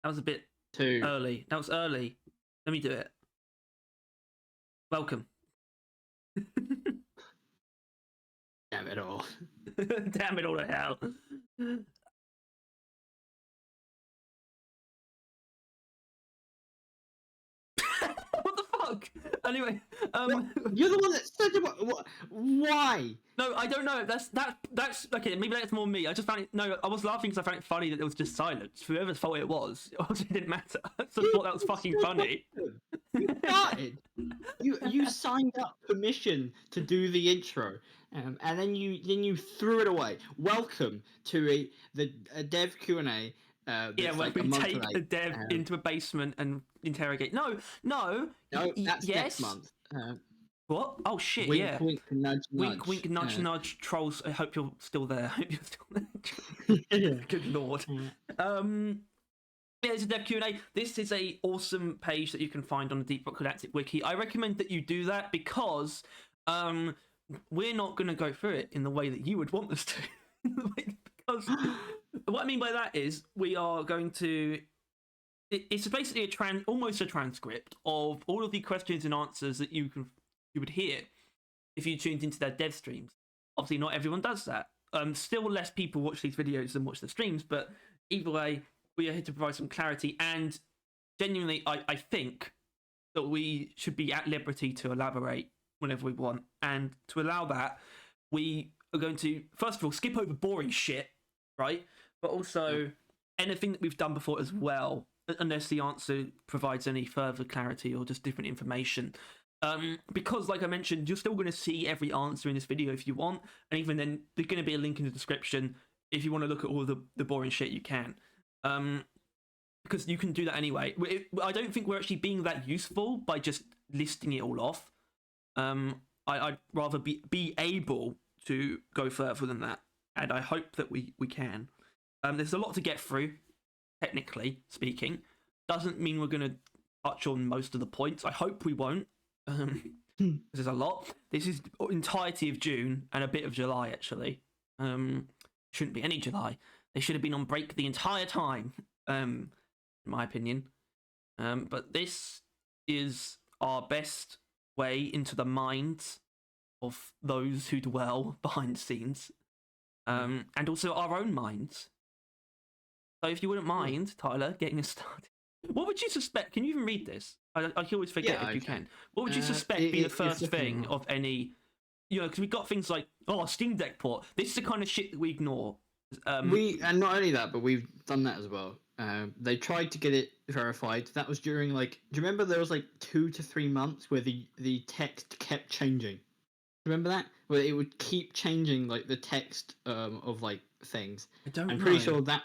That was a bit 2. early. That was early. Let me do it. Welcome. Damn it all. Damn it all to hell. What the fuck? Anyway, You're the one that said it. Why? No, I don't know. That's okay. Maybe that's more me. I just found it. No, I was laughing because I found it funny that it was just silence. Whoever's fault it was, it didn't matter. I just thought that was fucking funny. You started. You signed up permission to do the intro, and then you threw it away. Welcome to a dev Q&A. Yeah, when like we take late. a dev into a basement and interrogate. No, that's yes. next month. What? Oh shit! Wink, yeah. Wink, nudge, wink, wink, nudge, nudge. Trolls. I hope you're still there. I hope you're still there. Good lord. Yeah, it's a dev Q&A. This is a awesome page that you can find on the Galactic Wiki. I recommend that you do that because we're not going to go through it in the way that you would want us to. Because what I mean by that is we are going to. It's basically almost a transcript of all of the questions and answers that you would hear if you tuned into their dev streams. Obviously, not everyone does that. Still less people watch these videos than watch the streams, but either way, we are here to provide some clarity. And genuinely, I think that we should be at liberty to elaborate whenever we want. And to allow that, we are going to, first of all, skip over boring shit, right? But also anything that we've done before as well, unless the answer provides any further clarity or just different information. Because, like I mentioned, you're still going to see every answer in this video if you want. And even then, there's going to be a link in the description if you want to look at all the boring shit you can. Because you can do that anyway. I don't think we're actually being that useful by just listing it all off. I'd rather be able to go further than that. And I hope that we can. There's a lot to get through, technically speaking. Doesn't mean we're going to touch on most of the points. I hope we won't. There's a lot. This is entirety of June and a bit of July, actually. Shouldn't be any July. They should have been on break the entire time, in my opinion. But this is our best way into the minds of those who dwell behind the scenes. And also our own minds. So if you wouldn't mind, Tyler, getting us started. What would you suspect? Can you even read this? I can always forget if you can. What would you suspect be the first thing of any... You know, because we've got things like, Steam Deck port. This is the kind of shit that we ignore. And not only that, but we've done that as well. They tried to get it verified. That was during, like... Do you remember there was, 2 to 3 months where the text kept changing? Remember that? Where it would keep changing, the text of, things. I'm pretty sure that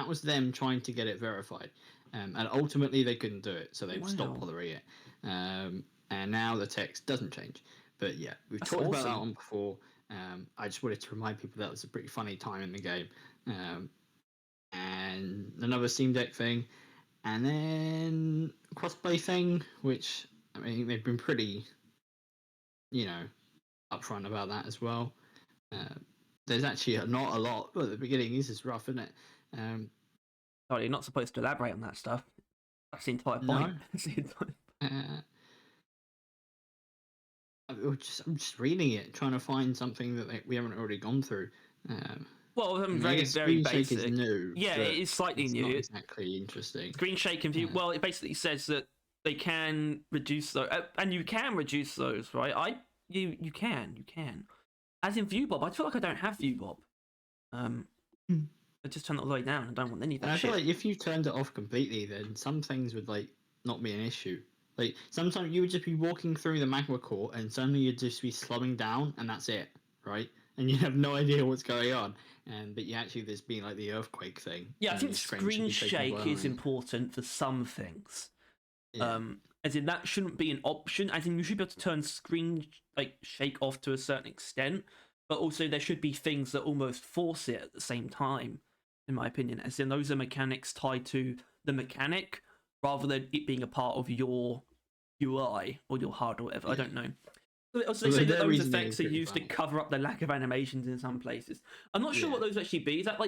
was them trying to get it verified. And ultimately they couldn't do it, so they stopped bothering it. And now the text doesn't change. But yeah, we've talked about that one before. I just wanted to remind people that was a pretty funny time in the game. And another Steam Deck thing. And then crossplay thing, which, I mean, they've been pretty, upfront about that as well. There's actually not a lot, but at the beginning this is rough, isn't it? Sorry, you're not supposed to elaborate on that stuff. That's the entire point. I'm just reading it, trying to find something that we haven't already gone through. Very, very basic. Is new, yeah, it is slightly new. Not exactly interesting. Screen shake and view. Well, it basically says that they can reduce those, and you can reduce those, right? You can. As in ViewBob, I feel like I don't have ViewBob. I just turn it all the way down. I don't want any of that shit. I feel like if you turned it off completely, then some things would not be an issue. Sometimes you would just be walking through the magma core, and suddenly you'd just be slowing down, and that's it, right? And you have no idea what's going on. But you actually there's been the earthquake thing. Yeah, I think screen shake is important for some things. Yeah. As in that shouldn't be an option. As in you should be able to turn screen shake off to a certain extent, but also there should be things that almost force it at the same time, in my opinion. As in those are mechanics tied to the mechanic rather than it being a part of your UI or your HUD or whatever. Yeah. I don't know. Also, they say that those effects are used to cover up the lack of animations in some places. I'm not sure what those actually be. Is that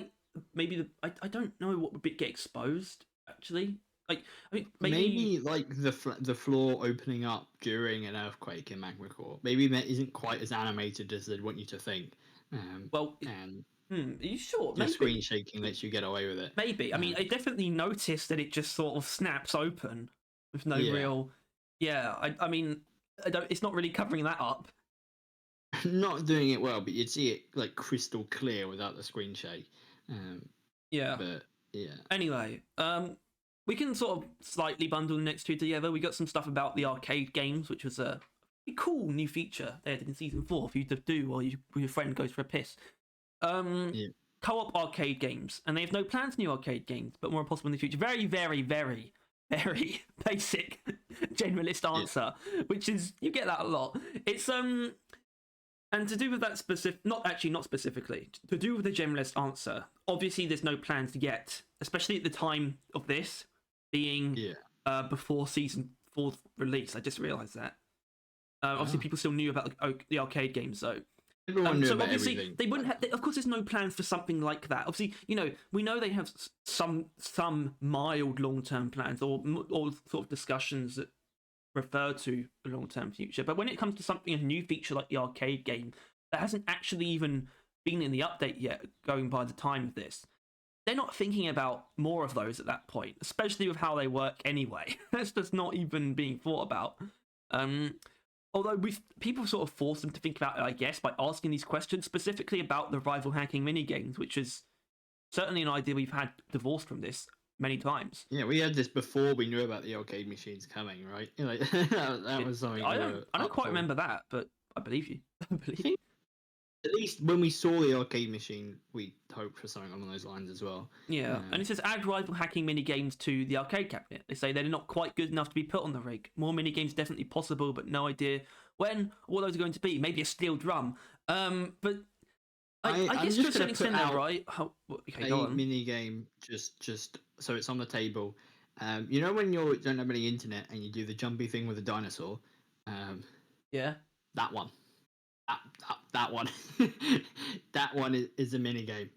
maybe I don't know what would get exposed actually. Like, I mean, maybe like the floor opening up during an earthquake in Magma Core. Maybe that isn't quite as animated as they'd want you to think. Well, And are you sure? the screen Maybe. shaking lets you get away with it. Maybe. I mean, I definitely noticed that it just sort of snaps open with no Yeah. real. Yeah, I mean, I don't. It's not really covering that up. Not doing it well, but you'd see it like crystal clear without the screen shake. Yeah. But yeah. Anyway, we can sort of slightly bundle the next two together. We got some stuff about the arcade games, which was a pretty cool new feature they added in season 4 for you to do while your friend goes for a piss. Yeah. Co-op arcade games, and they have no plans for new arcade games, but more possible in the future. Very, very, very, very basic generalist answer, which is you get that a lot. It's and to do with that not specifically, to do with the generalist answer, obviously there's no plans yet, especially at the time of this being before season 4's release. I just realised that. Obviously, people still knew about the arcade games, though. Everyone knew so about obviously everything. they wouldn't have. Of course, there's no plans for something like that. Obviously, we know they have some mild long-term plans or sort of discussions that refer to the long-term future. But when it comes to something, a new feature like the arcade game that hasn't actually even been in the update yet, going by the time of this, they're not thinking about more of those at that point, especially with how they work anyway. That's just not even being thought about. Although people sort of force them to think about it, I guess, by asking these questions specifically about the rival hacking minigames, which is certainly an idea we've had divorced from this many times. Yeah, we had this before we knew about the arcade machines coming, right? Like, that was something. I don't quite remember that, but I believe you. I believe you. At least when we saw the arcade machine, we hoped for something along those lines as well. Yeah, and it says add rival hacking minigames to the arcade cabinet. They say they're not quite good enough to be put on the rig. More minigames definitely possible, but no idea when all those are going to be. Maybe a steel drum. But I guess to a certain extent, though, right? Okay, go on. Minigame just so it's on the table. You know when you don't have any internet and you do the jumpy thing with a dinosaur? Yeah. That one. That one. That one is a minigame.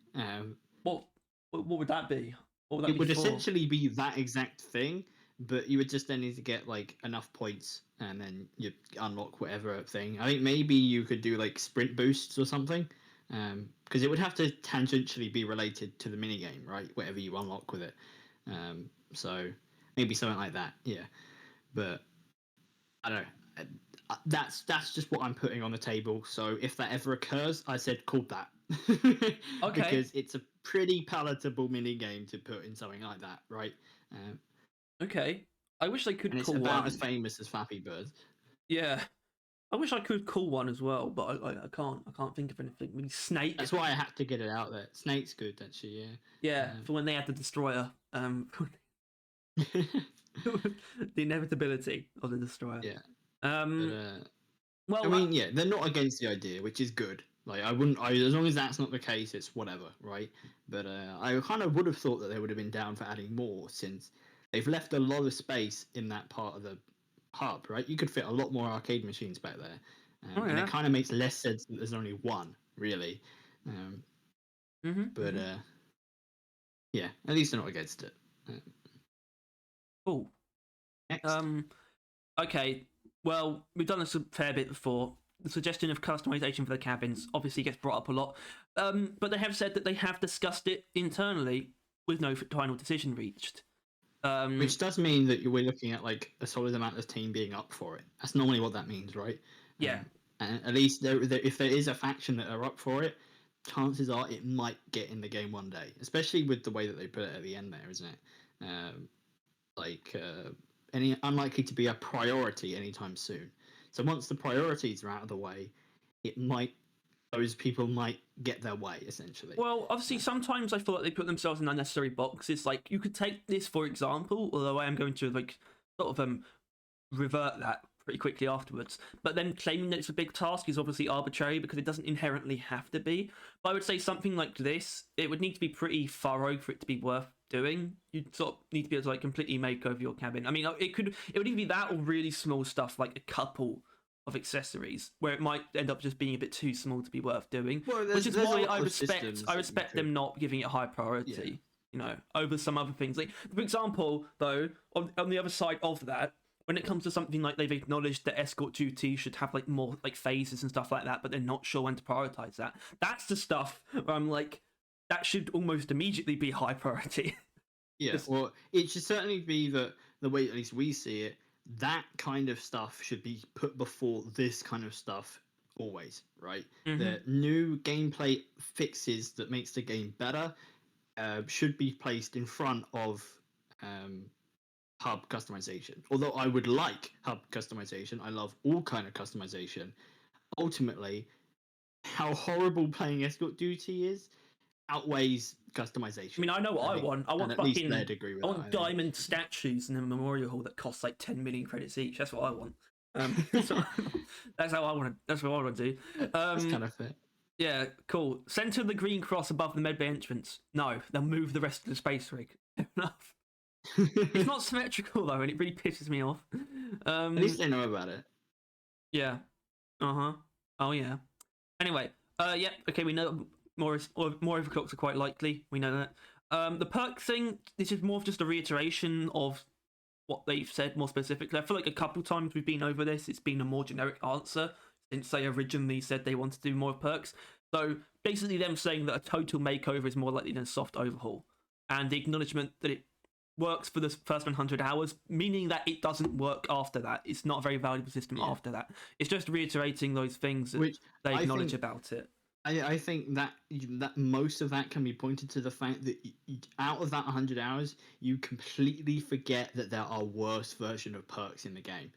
What would that be? It would essentially be that exact thing, but you would just then need to get like enough points and then you unlock whatever thing. I think maybe you could do like sprint boosts or something, because it would have to tangentially be related to the minigame, right? Whatever you unlock with it. So maybe something like that, yeah. But I don't know. That's just what I'm putting on the table. So if that ever occurs, I said call that. Okay. Because it's a pretty palatable mini game to put in something like that, right? Okay. I wish they could and call it's about one as famous as Flappy Bird. Yeah. I wish I could call one as well, but I can't. I can't think of anything. I mean, Snake. That's why I had to get it out there. Snake's good, actually. Yeah. Yeah, for when they had the destroyer. The inevitability of the destroyer. Yeah. Well, I mean, yeah, they're not against the idea, which is good. Like, I wouldn't. As long as that's not the case, it's whatever, right? But I kind of would have thought that they would have been down for adding more, since they've left a lot of space in that part of the hub, right? You could fit a lot more arcade machines back there, and it kind of makes less sense that there's only one, really. But yeah, at least they're not against it. Cool. Next. Okay. Well, we've done this a fair bit before. The suggestion of customization for the cabins obviously gets brought up a lot, but they have said that they have discussed it internally with no final decision reached. Which does mean that we're looking at like a solid amount of team being up for it. That's normally what that means, right? Yeah. And at least if there is a faction that are up for it, chances are it might get in the game one day. Especially with the way that they put it at the end there, isn't it? Unlikely to be a priority anytime soon. So once the priorities are out of the way, those people might get their way, essentially. Well, obviously, sometimes I feel like they put themselves in unnecessary boxes. Like, you could take this, for example, although I am going to, like, sort of revert that pretty quickly afterwards. But then claiming that it's a big task is obviously arbitrary because it doesn't inherently have to be. But I would say something like this, it would need to be pretty thorough for it to be worth doing. You'd sort of need to be able to, like, completely make over your cabin. I mean, it would either be that or really small stuff, like a couple of accessories, where it might end up just being a bit too small to be worth doing. Well, which is why I respect them not giving it high priority. over some other things. Like, for example, though, on the other side of that, when it comes to something like they've acknowledged that escort duty should have like more like phases and stuff like that, but they're not sure when to prioritize that. That's the stuff where I'm like, that should almost immediately be high priority. Yeah, well, it should certainly be that the way at least we see it, that kind of stuff should be put before this kind of stuff always, right? The new gameplay fixes that makes the game better should be placed in front of hub customization. Although I would like hub customization, I love all kind of customization. Ultimately, how horrible playing escort duty is outweighs customization. I mean, I know what I want. I want at fucking, least they'd agree with I want diamond statues in the memorial hall that cost like 10 million credits each. That's what I want. So, that's how I want to. That's what I want to do. That's kind of fair. Yeah, cool. Center the green cross above the medbay entrance. No, they'll move the rest of the space rig. Fair enough. It's not symmetrical though, and it really pisses me off. At least they know about it. Yeah. Oh yeah. Anyway. Yeah. Okay. We know more overclocks are quite likely. We know that. The perk thing. This is more of just a reiteration of what they've said more specifically. I feel like a couple times we've been over this. It's been a more generic answer since they originally said they want to do more perks. So basically, them saying that a total makeover is more likely than a soft overhaul, and the acknowledgement that it works for the first 100 hours, meaning that it doesn't work after that. It's not a very valuable system after that. It's just reiterating those things that they acknowledge about it. I think that most of that can be pointed to the fact that out of that 100 hours, you completely forget that there are worse version of perks in the game.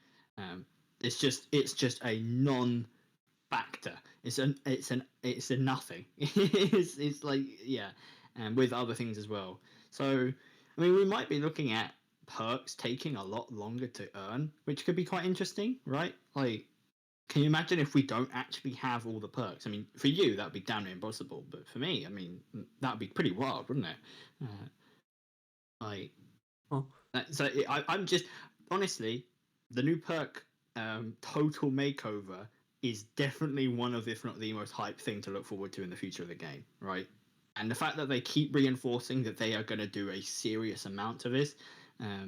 It's just a non-factor. It's a nothing. it's like, yeah, and with other things as well. So I mean, we might be looking at perks taking a lot longer to earn, which could be quite interesting, right? Like, can you imagine if we don't actually have all the perks? I mean, for you, that would be damn near impossible. But for me, I mean, that would be pretty wild, wouldn't it? I'm just, honestly, the new perk Total Makeover is definitely one of, if not the most hype thing to look forward to in the future of the game, right? And the fact that they keep reinforcing that they are going to do a serious amount of this,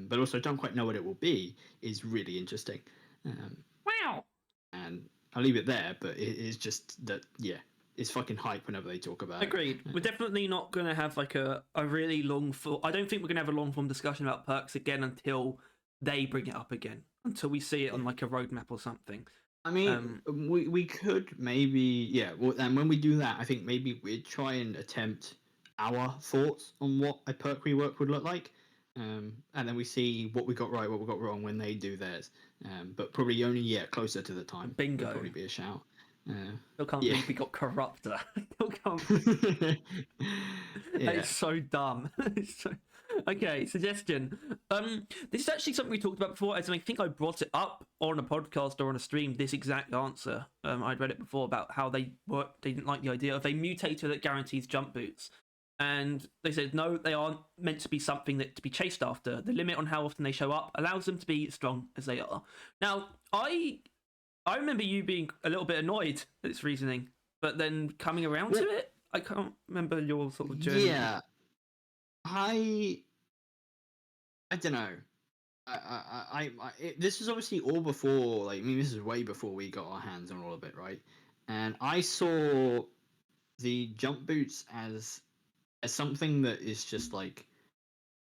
but also don't quite know what it will be, is really interesting. Wow. And I'll leave it there, but it is just that, yeah, it's fucking hype whenever they talk about Agreed. We're definitely not going to have like a really long form. I don't think we're going to have a long form discussion about perks again until they bring it up again, until we see it on like a roadmap or something. I mean, we could maybe, yeah, well, and when we do that, I think maybe we'd try and attempt our thoughts on what a perk rework would look like. And then we see what we got right, what we got wrong when they do theirs. But probably only, closer to the time. Bingo. Would probably be a shout. They'll come believe we got corrupted. They'll come. It's so dumb. Okay, suggestion. This is actually something we talked about before, as I think I brought it up on a podcast or on a stream. This exact answer. I'd read it before about how they didn't like the idea of a mutator that guarantees jump boots, and they said no, they aren't meant to be something that to be chased after. The limit on how often they show up allows them to be as strong as they are. Now, I remember you being a little bit annoyed at its reasoning, but then coming around to it. I can't remember your sort of journey. Yeah. I don't know. This was obviously all before, like, I mean, this is way before we got our hands on all of it, right? And I saw the jump boots as something that is just like,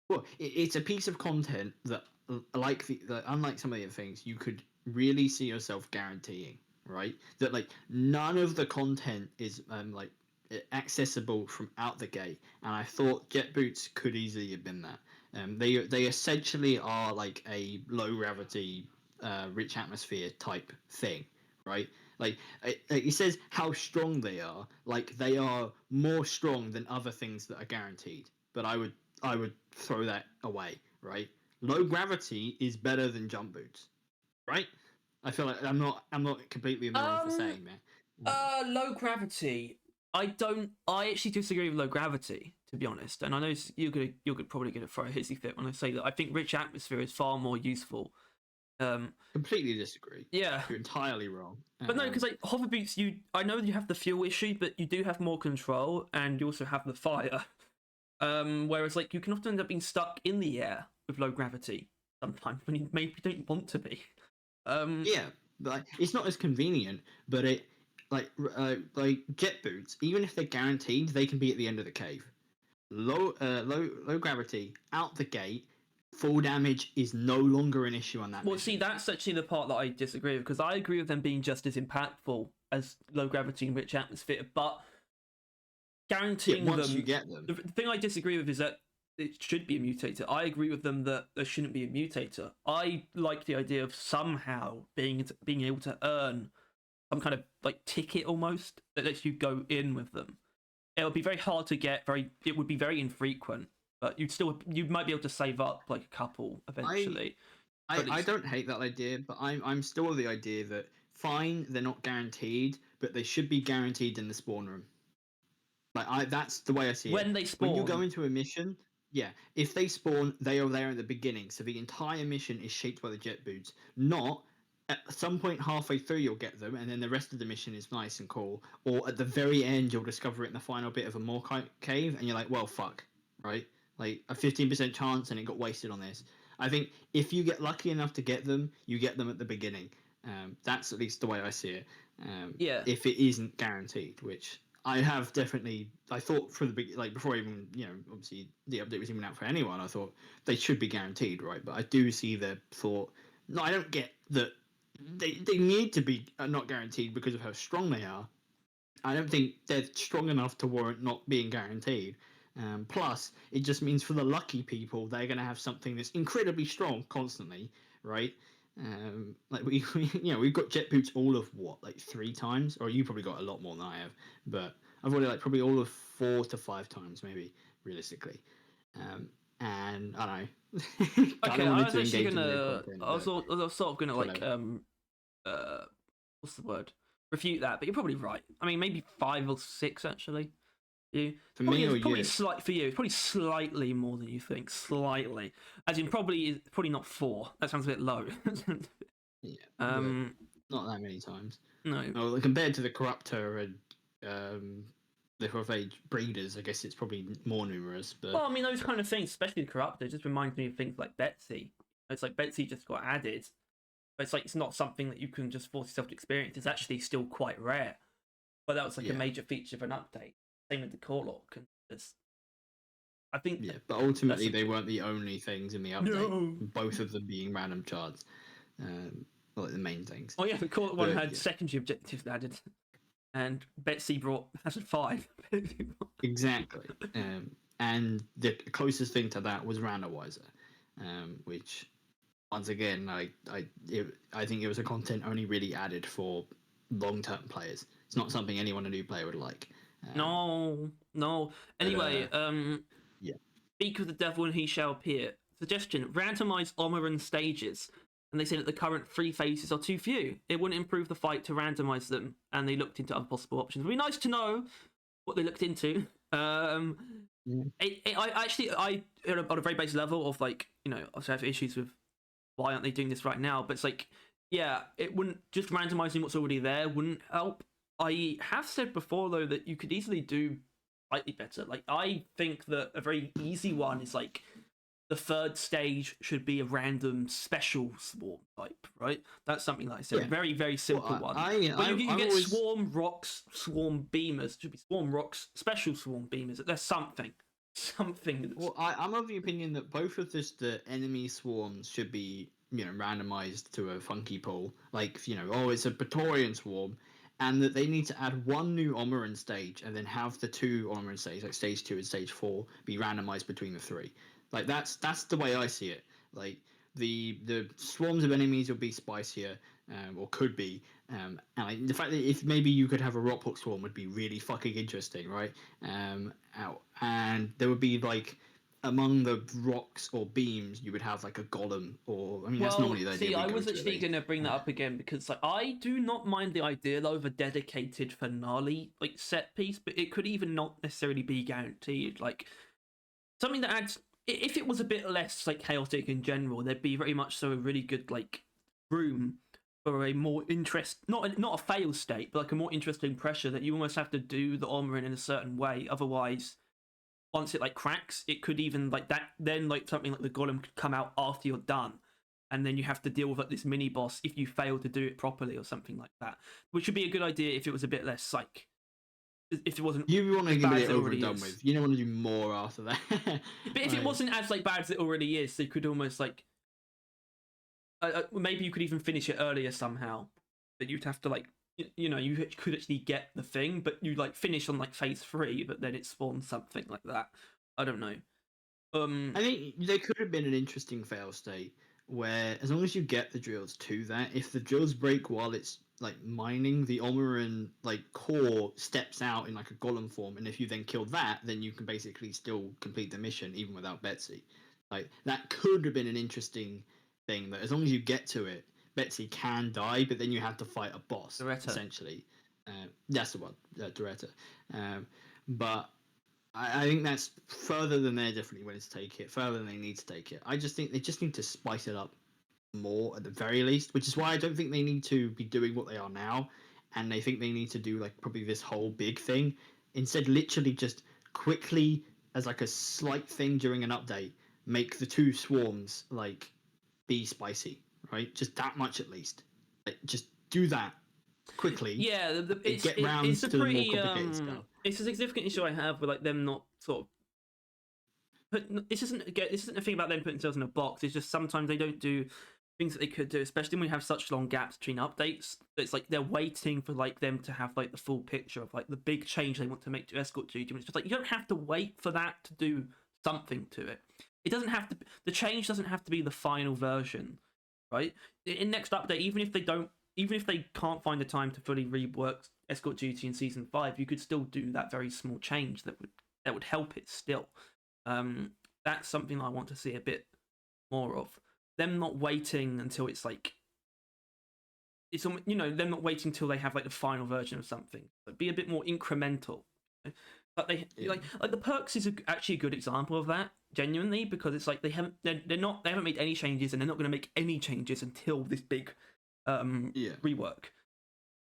well, it's a piece of content that, like unlike some of the other things, you could really see yourself guaranteeing, right? That like none of the content is like accessible from out the gate, and I thought jet boots could easily have been that. They essentially are like a low gravity, rich atmosphere type thing, right? Like it says how strong they are. Like they are more strong than other things that are guaranteed. But I would throw that away, right? Low gravity is better than jump boots, right? I feel like I'm not completely in the wrong for saying that. Low gravity. I actually disagree with low gravity, to be honest. And I know you're probably gonna throw a hissy fit when I say that. I think rich atmosphere is far more useful. Completely disagree. Yeah, you're entirely wrong. But no, because like hover boots, I know you have the fuel issue, but you do have more control, and you also have the fire. Whereas like you can often end up being stuck in the air with low gravity sometimes when you maybe don't want to be. Yeah, but like, it's not as convenient, but it like jet boots, even if they're guaranteed, they can be at the end of the cave. Low gravity out the gate. Full damage is no longer an issue on that. Well, mission. see, that's actually the part that I disagree with, because I agree with them being just as impactful as low gravity and rich atmosphere, but guaranteeing once them. you get them, The thing I disagree with is that it should be a mutator. I agree with them that there shouldn't be a mutator. I like the idea of somehow being able to earn some kind of like ticket almost that lets you go in with them. It would be very hard to get. It would be very infrequent, but you might be able to save up like a couple eventually. I don't hate that idea, but I'm still of the idea that fine, they're not guaranteed, but they should be guaranteed in the spawn room. Like that's the way I see it. When they spawn, when you go into a mission, yeah, if they spawn, they are there at the beginning, so the entire mission is shaped by the jet boots. Not at some point halfway through you'll get them, and then the rest of the mission is nice and cool. Or at the very end you'll discover it in the final bit of a Morkai cave, and you're like, well, fuck, right? Like a 15% chance, and it got wasted on this. I think if you get lucky enough to get them, you get them at the beginning. That's at least the way I see it. yeah. If it isn't guaranteed, which I have definitely. I thought from the like before even obviously the update was even out for anyone. I thought they should be guaranteed, right? But I do see the thought. No, I don't get that. They need to be not guaranteed because of how strong they are. I don't think they're strong enough to warrant not being guaranteed. Plus, it just means for the lucky people, they're going to have something that's incredibly strong constantly, right? Like we've got jet boots all of what, like 3 times, or you probably got a lot more than I have, but I've already like probably all of 4 to 5 times, maybe realistically. And I don't know. Okay, I was actually gonna. I was sort of gonna like what's the word? Refute that, but you're probably right. I mean, maybe 5 or 6 actually. You for probably, me or probably you? for you, it's probably slightly more than you think. Slightly, as in probably not 4. That sounds a bit low. Yeah. Um, not that many times. no. Well, compared to the Corruptor and the Ravage breeders, I guess it's probably more numerous. But Well, I mean, those kind of things, especially the Corruptor, just reminds me of things like Betsy. It's like Betsy just got added, but it's like it's not something that you can just force yourself to experience. It's actually still quite rare. But that was like a major feature of an update. Same with the Corlock, and just I think. Yeah, but ultimately they weren't the only things in the update. No. Both of them being random charts, like the main things. Oh yeah, the Corlock one had secondary objectives added, and Betsy has 5. Exactly. And the closest thing to that was Randomizer, which once again I think it was a content only really added for long-term players. It's not something anyone a new player would like. No. Anyway, yeah. Speak of the devil and he shall appear. Suggestion: randomize Omoran stages. And they say that the current 3 phases are too few. It wouldn't improve the fight to randomize them, and they looked into other possible options. It'd be nice to know what they looked into. I actually, on a very basic level of like, obviously I have issues with why aren't they doing this right now, but it's like, yeah, it wouldn't, just randomizing what's already there wouldn't help. I have said before though that you could easily do slightly better. Like I think that a very easy one is like the 3rd stage should be a random special swarm type, right? That's something like I said, a very, very simple one. You get always... swarm rocks, swarm beamers. It should be swarm rocks, special swarm beamers. There's something. Well, I'm of the opinion that both of the enemy swarms should be randomized to a funky pool. Like it's a Praetorian swarm. And that they need to add 1 new Omoran stage and then have the 2 Omoran stages, like stage 2 and stage 4, be randomized between the 3. Like that's the way I see it. Like the swarms of enemies will be spicier, or could be, and like, the fact that if maybe you could have a rockhook swarm would be really fucking interesting, right? And there would be like among the rocks or beams, you would have like a golem, or that's normally the idea. See, I was actually going to bring that up again because like I do not mind the idea though of a dedicated finale like set piece, but it could even not necessarily be guaranteed. Like something that adds, if it was a bit less like chaotic in general, there'd be very much so a really good like room for a more not a fail state, but like a more interesting pressure that you almost have to do the Omoran in a certain way, otherwise once it like cracks, it could even like that. Then like something like the golem could come out after you're done, and then you have to deal with like this mini boss if you fail to do it properly or something like that. Which would be a good idea if it was a bit less psych. If it wasn't, You want to as get bad it as over already and done is. with. You don't want to do more after that. But if it wasn't as like bad as it already is, they could almost like maybe you could even finish it earlier somehow. But you'd have to like you know, you could actually get the thing, but you like finish on like phase 3, but then it spawns something like that. I don't know. I think there could have been an interesting fail state where, as long as you get the drills to that, if the drills break while it's like mining, the Omeran like core steps out in like a golem form, and if you then kill that, then you can basically still complete the mission even without Betsy. Like that could have been an interesting thing, that as long as you get to it, Betsy can die, but then you have to fight a boss essentially. That's the one, Doretta. But I think that's further than they're definitely willing to take it, further than they need to take it. I just think they just need to spice it up more at the very least, which is why I don't think they need to be doing what they are now, and they think they need to do like probably this whole big thing. Instead, literally just quickly, as like a slight thing during an update, make the 2 swarms like be spicy, right? Just that much at least. Like, just do that quickly. Yeah, it's a to pretty the more complicated stuff. It's a significant issue I have with like them not sort of. But this isn't a thing about them putting themselves in a box. It's just sometimes they don't do things that they could do, especially when we have such long gaps between updates. It's like they're waiting for like them to have like the full picture of like the big change they want to make to escort duty. It's just like you don't have to wait for that to do something to it. It doesn't have to. The change doesn't have to be the final version, right? In next update, even if they can't find the time to fully rework escort duty in season 5, you could still do that very small change that would help it still. That's something I want to see a bit more of. Them not waiting until it's like it's you know, them not waiting until they have like the final version of something. But be a bit more incremental. But they like the perks is actually a good example of that, genuinely, because it's like they haven't made any changes, and they're not going to make any changes until this big rework.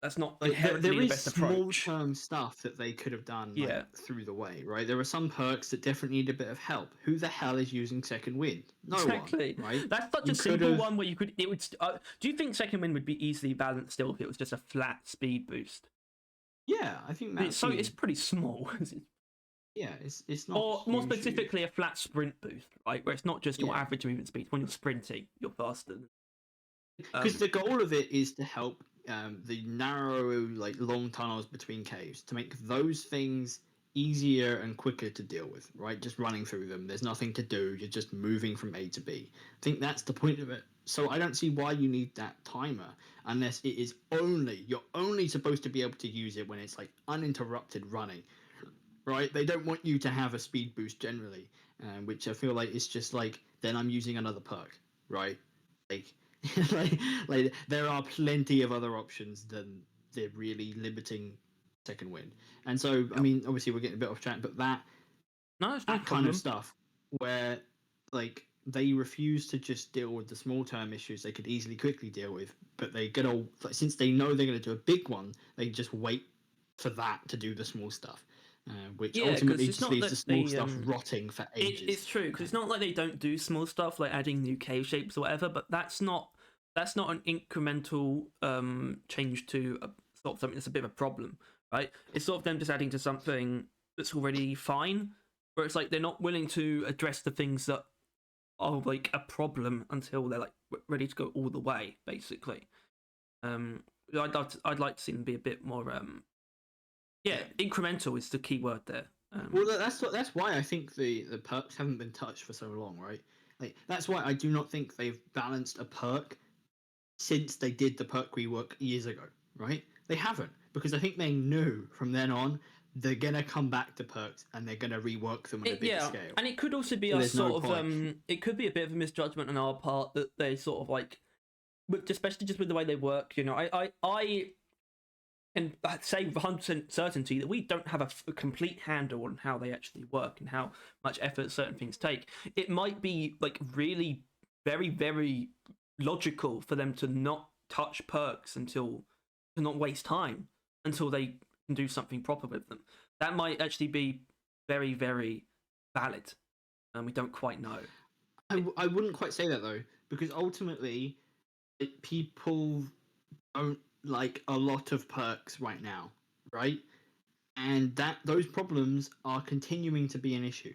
That's not like there the is best small approach. term stuff that they could have done through the way, right? There are some perks that definitely need a bit of help. Who the hell is using Second Wind? No exactly. one, right? That's such a simple one where do you think Second Wind would be easily balanced still if it was just a flat speed boost? Yeah, I think that's it's pretty small. Yeah, it's not. Or more specifically, a flat sprint boost, right? Where it's not just your average movement speed. When you're sprinting, you're faster. Because the goal of it is to help the narrow, like long tunnels between caves, to make those things easier and quicker to deal with, right? Just running through them. There's nothing to do. You're just moving from A to B. I think that's the point of it. So I don't see why you need that timer unless it is you're only supposed to be able to use it when it's like uninterrupted running, right? They don't want you to have a speed boost generally, which I feel like is just like, then I'm using another perk, right? Like, like there are plenty of other options than they're really limiting Second Wind. And so, I mean, obviously we're getting a bit off track, but that kind of stuff where like they refuse to just deal with the small term issues they could easily quickly deal with, but they get all, like, since they know they're going to do a big one, they just wait for that to do the small stuff. Which ultimately just leaves the small stuff rotting for ages. It's true, because it's not like they don't do small stuff like adding new cave shapes or whatever, but that's not an incremental change to sort of something that's a bit of a problem, right? It's sort of them just adding to something that's already fine, where it's like they're not willing to address the things that are like a problem until they're like ready to go all the way, basically. I'd like to see them be a bit more incremental is the key word there. Well, that's why I think the perks haven't been touched for so long, right? Like that's why I do not think they've balanced a perk since they did the perk rework years ago, right? They haven't, because I think they knew from then on they're gonna come back to perks and they're gonna rework them on a bigger scale. And it could also be it could be a bit of a misjudgment on our part that they sort of like, especially just with the way they work. You know, I and I'd say with 100% certainty that we don't have a complete handle on how they actually work and how much effort certain things take. It might be like really very, very logical for them to not touch perks to not waste time until they can do something proper with them. That might actually be very, very valid, and we don't quite know. I wouldn't quite say that though, because ultimately, people don't like a lot of perks right now, right? And those problems are continuing to be an issue,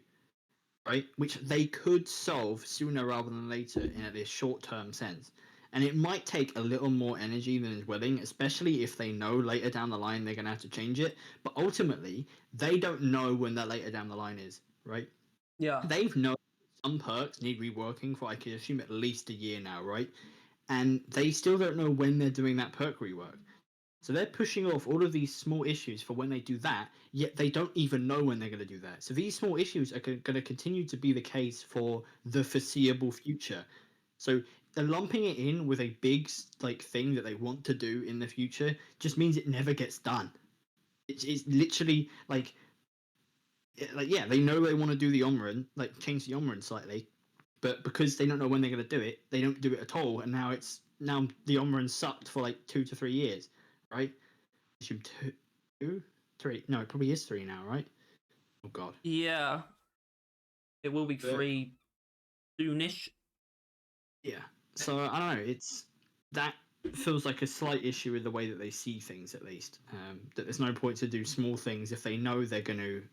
right? Which they could solve sooner rather than later in a short-term sense. And it might take a little more energy than is willing, especially if they know later down the line they're going to have to change it. But ultimately, they don't know when that later down the line is, right? Yeah. They've known some perks need reworking for, I can assume, at least a year now, right? And they still don't know when they're doing that perk rework. So they're pushing off all of these small issues for when they do that, yet they don't even know when they're going to do that. So these small issues are going to continue to be the case for the foreseeable future. So they're lumping it in with a big thing that they want to do in the future just means it never gets done. It's literally yeah, they know they want to do the Omron, change the Omron slightly, but because they don't know when they're going to do it, they don't do it at all, and now the Omron sucked for 2 to 3 years, right? Assume 2, 3. No, it probably is 3 now, right? Oh god. Yeah. It will be 3 soonish. Yeah. So I don't know. That feels like a slight issue with the way that they see things, at least. That there's no point to do small things if they know they're going to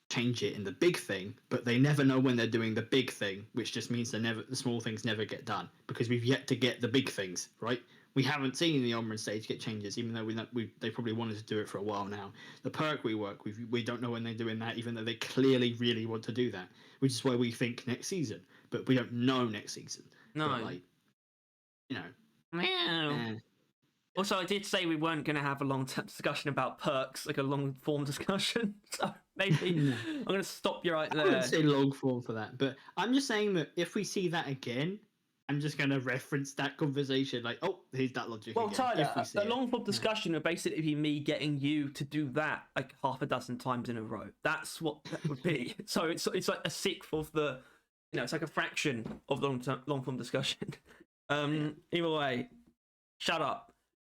change it in the big thing, but they never know when they're doing the big thing, which just means the small things never get done because we've yet to get the big things, right? We haven't seen the Omron stage get changes, even though they probably wanted to do it for a while now. The perk rework, we don't know when they're doing that, even though they clearly really want to do that, which is why we think next season, but we don't know next season. No. But, Meow. Also, I did say we weren't going to have a long-term discussion about perks, like a long-form discussion. So maybe I'm going to stop you right there. I wouldn't say long-form for that, but I'm just saying that if we see that again, I'm just going to reference that conversation. Here's that logic well, again. Tyler, a long-form discussion would basically be me getting you to do that half a dozen times in a row. That's what that would be. So it's like a sixth of the, it's like a fraction of the long-form discussion. Either way, shut up.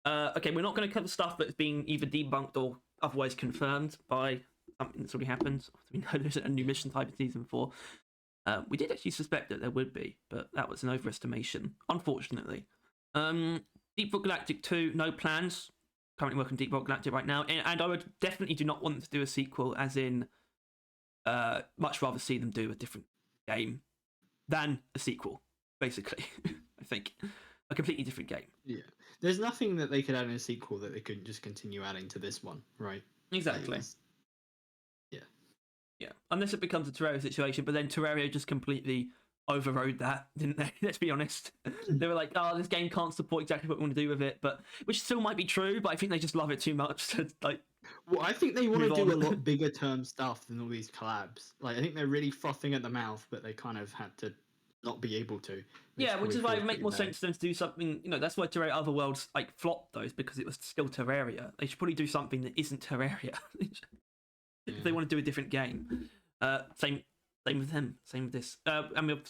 Okay, we're not going to cover stuff that's been either debunked or otherwise confirmed by something that's already happened. We know there's a new mission type in Season 4. We did actually suspect that there would be, but that was an overestimation, unfortunately. Deep Rock Galactic 2, no plans. Currently working Deep Rock Galactic right now, and I would definitely do not want to do a sequel, as in much rather see them do a different game than a sequel, basically. I think. A completely different game. Yeah. There's nothing that they could add in a sequel that they couldn't just continue adding to this one, right? Exactly. Yeah. Yeah. Unless it becomes a Terraria situation, but then Terraria just completely overrode that, didn't they? Let's be honest. They were like, oh, this game can't support exactly what we want to do with it, but which still might be true, but I think they just love it too much to Well, I think they want to do a lot bigger term stuff than all these collabs. I think they're really frothing at the mouth, but they kind of had to not be able to. Yeah, which is why it would make more sense to them to do something. That's why Terraria Otherworlds flopped those, because it was still Terraria. They should probably do something that isn't Terraria if they want to do a different game. Same with them. Same with this.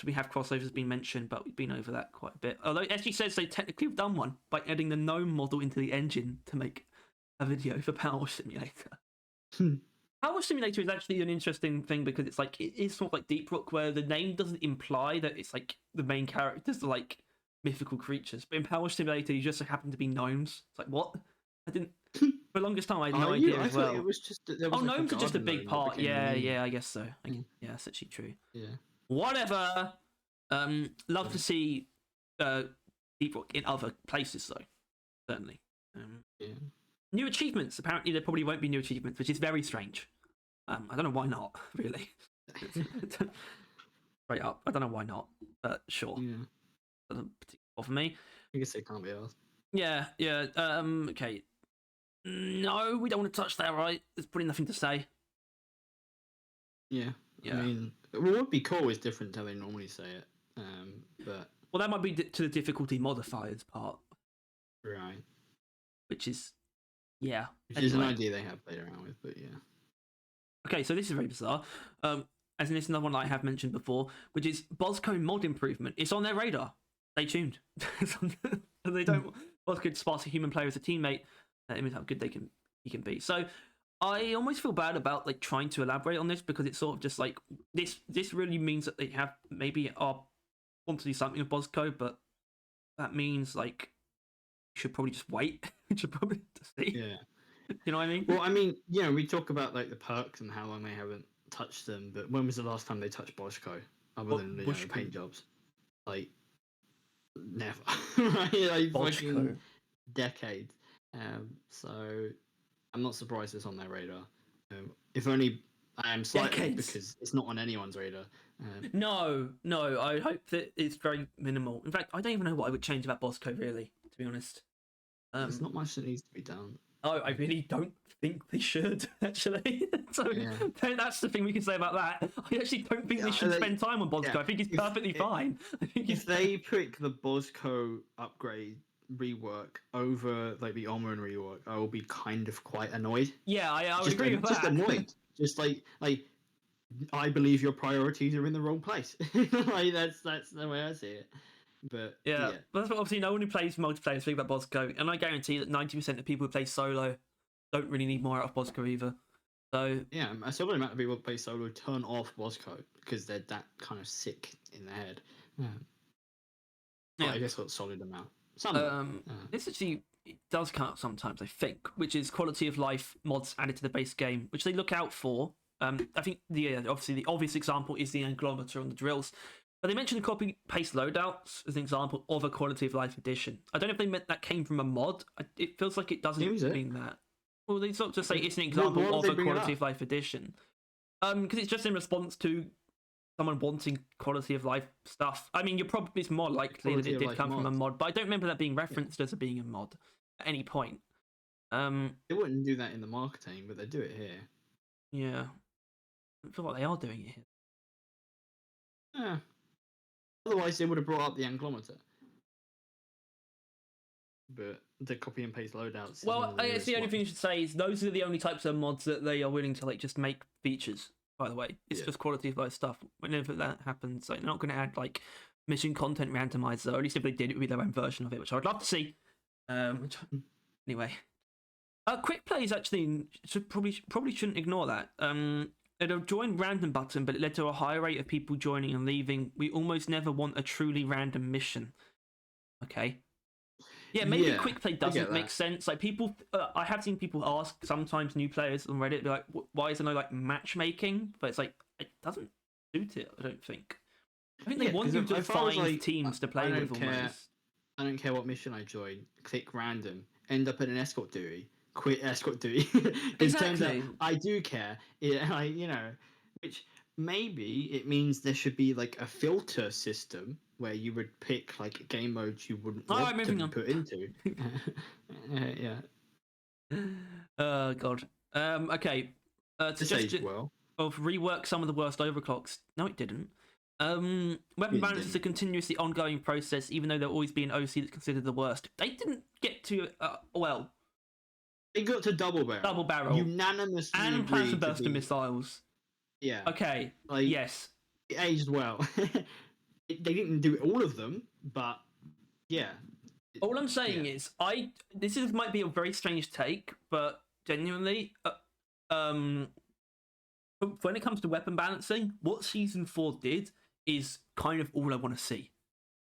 We have crossovers being mentioned, but we've been over that quite a bit. Although it actually says they technically have done one by adding the GNOME model into the engine to make a video for Power Wash Simulator. Power Wash Simulator is actually an interesting thing because it is sort of like Deep Rock, where the name doesn't imply that it's the main characters are mythical creatures. But in Power Wash Simulator, you just happen to be gnomes. It's like, what? I didn't. For the longest time, I had no idea as well. It was just, gnomes are just a big part. Yeah, I guess so. Yeah, that's actually true. Yeah. Whatever. Love to see Deep Rock in other places, though. Certainly. Yeah. New achievements. Apparently, there probably won't be new achievements, which is very strange. I don't know why not, really. Straight up, I don't know why not, but sure. Yeah. Doesn't particularly bother me. I guess it can't be asked. Yeah. Okay. No, we don't want to touch that, right? There's probably nothing to say. Yeah. Yeah. I mean, what would be cool is different to how they normally say it. But well, that might be to the difficulty modifiers part, right? Which is, yeah. Which is an idea they have played around with, but yeah. Okay, so this is very bizarre. As in, this is another one that I have mentioned before, which is Bosco mod improvement. It's on their radar. Stay tuned. They don't. Bosco sparks a human player as a teammate. That means how good he can be. So, I almost feel bad about like trying to elaborate on this because it's sort of just like this really means that they have maybe want to do something with Bosco, but that means like you should probably just wait. You should probably see. Yeah. You know what I mean? Well, I mean, we talk about like the perks and how long they haven't touched them, but when was the last time they touched Bosco other than the paint jobs? Like never. Like fucking decades. So I'm not surprised it's on their radar. If only I am slightly because it's not on anyone's radar. No, I hope that it's very minimal. In fact, I don't even know what I would change about Bosco, really, to be honest. There's not much that needs to be done. Oh, I really don't think they should, actually. So that's the thing we can say about that. I actually don't think they should spend time on Bosco. I think he's perfectly fine. If they pick the Bosco upgrade rework over like the Omron rework, I will be kind of quite annoyed. Yeah, I would agree with that. Just annoyed. Just like I believe your priorities are in the wrong place. Like that's the way I see it. But yeah. But obviously no one who plays multiplayer speaks about Bosco, and I guarantee that 90% of people who play solo don't really need more out of Bosco either. So yeah, a similar amount of people who play solo turn off Bosco because they're that kind of sick in their head. Yeah, I guess that's solid amount. This actually it does come up sometimes, I think, which is quality of life mods added to the base game, which they look out for. I think obviously the obvious example is the agglometer on the drills. But they mentioned the copy-paste loadouts as an example of a quality of life addition. I don't know if they meant that came from a mod. It feels like it doesn't mean that. Well, they sort of just say it's an example of a quality of life addition. Because it's just in response to someone wanting quality of life stuff. I mean, it's more likely that it did come from a mod, but I don't remember that being referenced as being a mod at any point. They wouldn't do that in the marketing, but they do it here. Yeah. I feel like they are doing it here. Yeah. Otherwise, they would have brought up the agglometer. But the copy and paste loadouts. Well, I guess the only thing you should say is those are the only types of mods that they are willing to like just make features. By the way, it's just quality of life stuff. Whenever that happens, like, they're not going to add like mission content randomizer. Or at least if they did, it would be their own version of it, which I would love to see. Anyway, quick plays actually probably shouldn't ignore that. It a join random button, but it led to a higher rate of people joining and leaving. We almost never want a truly random mission. Okay. Yeah, maybe quick play doesn't make sense. Like people, I have seen people ask sometimes new players on Reddit, be like, "Why is there no like matchmaking?" But it's like it doesn't suit it. I don't think. I think they want you to find teams to play with. Almost. I don't care what mission I join. Click random. End up in an escort duty. Quit escort duty. It turns out I do care. Which maybe it means there should be like a filter system where you would pick like game modes you wouldn't want to be put into. Yeah. Oh god. Okay. Suggestion of rework some of the worst overclocks. No, it didn't. Weapon balance is a continuously ongoing process, even though there'll always be an OC that's considered the worst. They didn't get to they got to double barrel unanimously, and plasma burster missiles. Yeah. Okay. Like, yes. It aged well. They didn't do all of them, but yeah. All I'm saying is, this might be a very strange take, but genuinely, when it comes to weapon balancing, what Season 4 did is kind of all I want to see,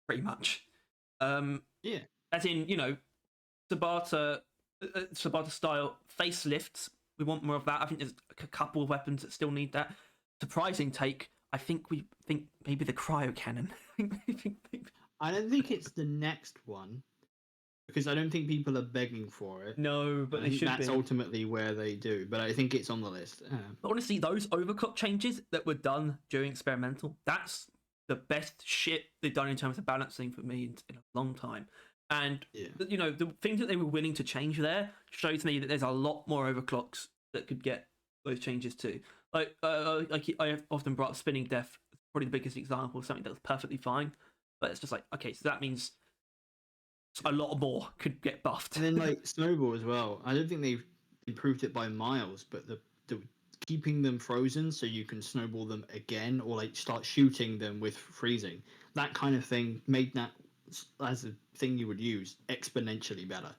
pretty much. As in, Tabata style facelifts. We want more of that. I think there's a couple of weapons that still need that. Surprising take. I think maybe the cryo cannon. I don't think it's the next one because I don't think people are begging for it. No, but they should. That's ultimately where they do. But I think it's on the list. But honestly, those overclock changes that were done during experimental, that's the best shit they've done in terms of balancing for me in a long time. And the things that they were willing to change there shows me that there's a lot more overclocks that could get those changes too. Like I have often brought up spinning death, probably the biggest example of something that was perfectly fine, but it's just like, okay, so that means a lot more could get buffed. And then like snowball as well. I don't think they've improved it by miles, but the keeping them frozen so you can snowball them again or like start shooting them with freezing, that kind of thing made that as a thing you would use exponentially better.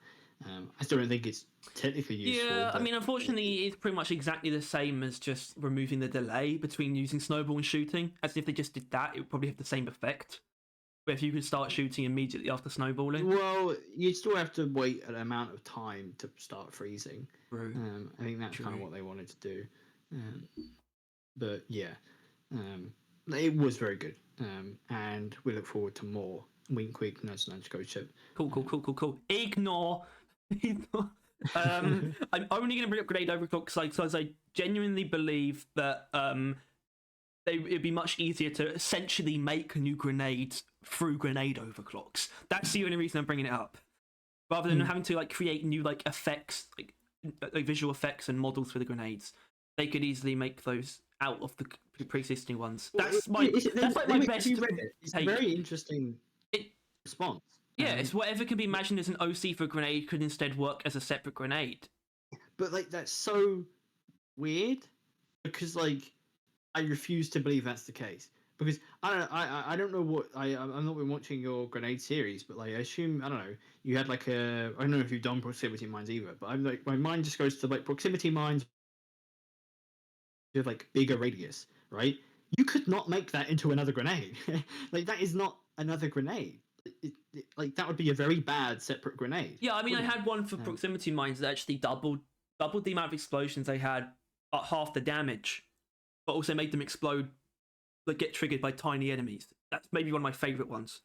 I still don't think it's technically useful. Yeah, I but mean, unfortunately, it's pretty much exactly the same as just removing the delay between using snowball and shooting. As if they just did that, it would probably have the same effect. But if you could start shooting immediately after snowballing. Well, you still have to wait an amount of time to start freezing. True. I think that's kind of what they wanted to do. But yeah, it was very good. And we look forward to more. Wink, wink, nudge, nudge, go chip. Cool. Ignore. I'm only going to bring up grenade overclock because I genuinely believe that it'd be much easier to essentially make new grenades through grenade overclocks. That's the only reason I'm bringing it up, rather than having to create new effects, like visual effects and models for the grenades. They could easily make those out of the pre-existing ones. That's my best. It's a very interesting response. Yeah, it's whatever can be imagined as an OC for a grenade could instead work as a separate grenade. But that's so weird because I refuse to believe that's the case. Because I don't know what I'm not been watching your grenade series, but I assume I don't know you had I don't know if you've done proximity mines either, but I'm my mind just goes to proximity mines with bigger radius, right? You could not make that into another grenade. That is not another grenade. That would be a very bad separate grenade. Yeah, I mean, I had one for proximity mines that actually doubled the amount of explosions they had at half the damage, but also made them explode, get triggered by tiny enemies. That's maybe one of my favorite ones.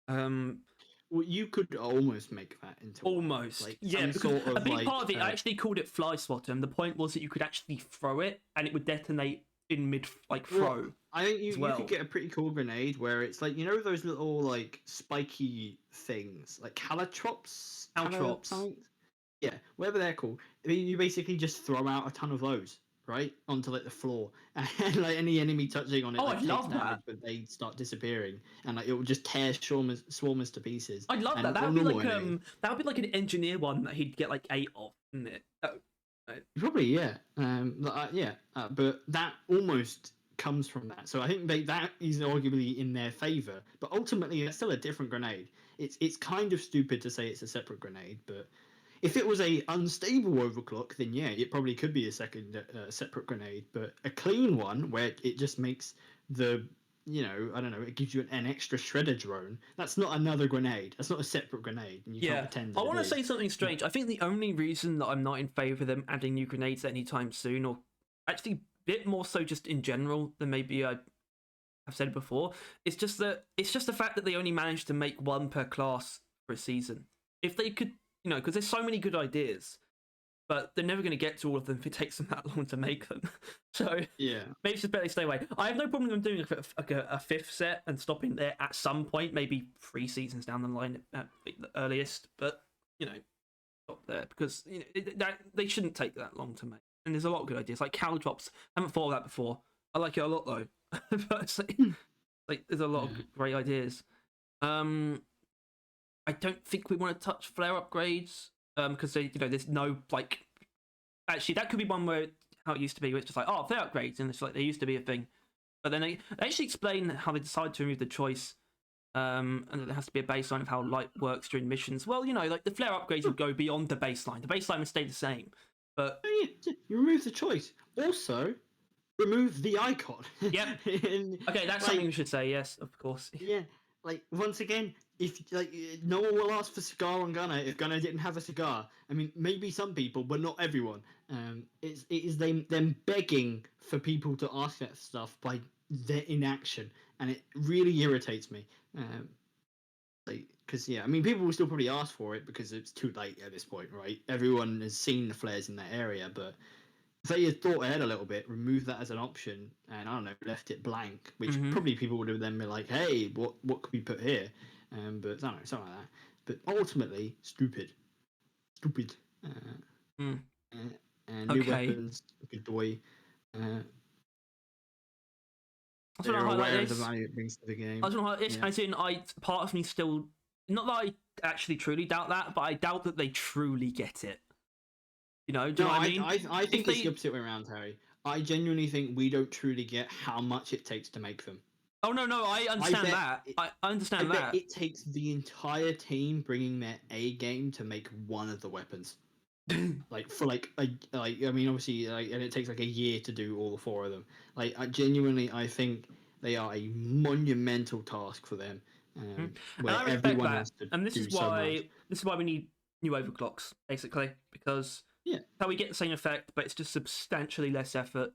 Well, you could almost make that into almost because a big part of it, I actually called it fly swatter, and the point was that you could actually throw it and it would detonate in mid throw. Well, I think you could get a pretty cool grenade where it's those little spiky things calatrops. Yeah, whatever they're called. You basically just throw out a ton of those right onto the floor, and any enemy touching on it I love that. but they start disappearing, and it will just tear swarmers to pieces. I'd love that. That would be like an engineer one that he'd get 8 of, wouldn't it? Probably, yeah. But that almost comes from that. So I think that is arguably in their favor. But ultimately, it's still a different grenade. It's kind of stupid to say it's a separate grenade, but if it was a unstable overclock, then yeah, it probably could be a separate grenade. But a clean one where it just makes the I don't know, it gives you an extra shredder drone. That's not another grenade. That's not a separate grenade. And you can't pretend I want to say something strange. I think the only reason that I'm not in favour of them adding new grenades anytime soon, or actually a bit more so just in general than maybe I've said before, it's just the fact that they only managed to make one per class for a season. If they could, because there's so many good ideas, but they're never going to get to all of them if it takes them that long to make them. So yeah, maybe it's just better to stay away. I have no problem with them doing a fifth set and stopping there at some point, maybe 3 seasons down the line at the earliest. But stop there because they shouldn't take that long to make. And there's a lot of good ideas, like cow drops. I haven't thought of that before. I like it a lot though. But it's there's a lot of great ideas. I don't think we want to touch flare upgrades. Because there's no actually that could be one where how it used to be, where it's just flare upgrades, and it's they used to be a thing, but then they actually explain how they decided to remove the choice, and there has to be a baseline of how light works during missions. Well, the flare upgrades would go beyond the baseline. The baseline would stay the same, but you remove the choice. Also, remove the icon. Yeah. Okay, that's something we should say. Yes, of course. Yeah. Once again, if no one will ask for cigar on Gunner if Gunner didn't have a cigar. I mean, maybe some people, but not everyone. It is them begging for people to ask that stuff by their inaction, and it really irritates me. Because I mean, people will still probably ask for it because it's too late at this point, right? Everyone has seen the flares in that area, but if they had thought ahead a little bit, removed that as an option, and I don't know, left it blank, which probably people would have then been like, "Hey, what could we put here?" But I don't know, something like that. But ultimately, stupid. And new weapons, good boy. I don't know how aware of the value it brings to the game. I don't know how part of me still, not that I actually truly doubt that, but I doubt that they truly get it. Do you know what I mean? I think it's the opposite way around, Harry. I genuinely think we don't truly get how much it takes to make them. Oh no, I understand bet that. I I understand bet that. it takes the entire team bringing their A game to make one of the weapons. Like for like I mean obviously and it takes like a year to do all 4 of them. Like I think they are a monumental task for them, And where I respect everyone that. has to And do so much. this is why we need new overclocks, basically, because Yeah, how we get the same effect, but it's just substantially less effort.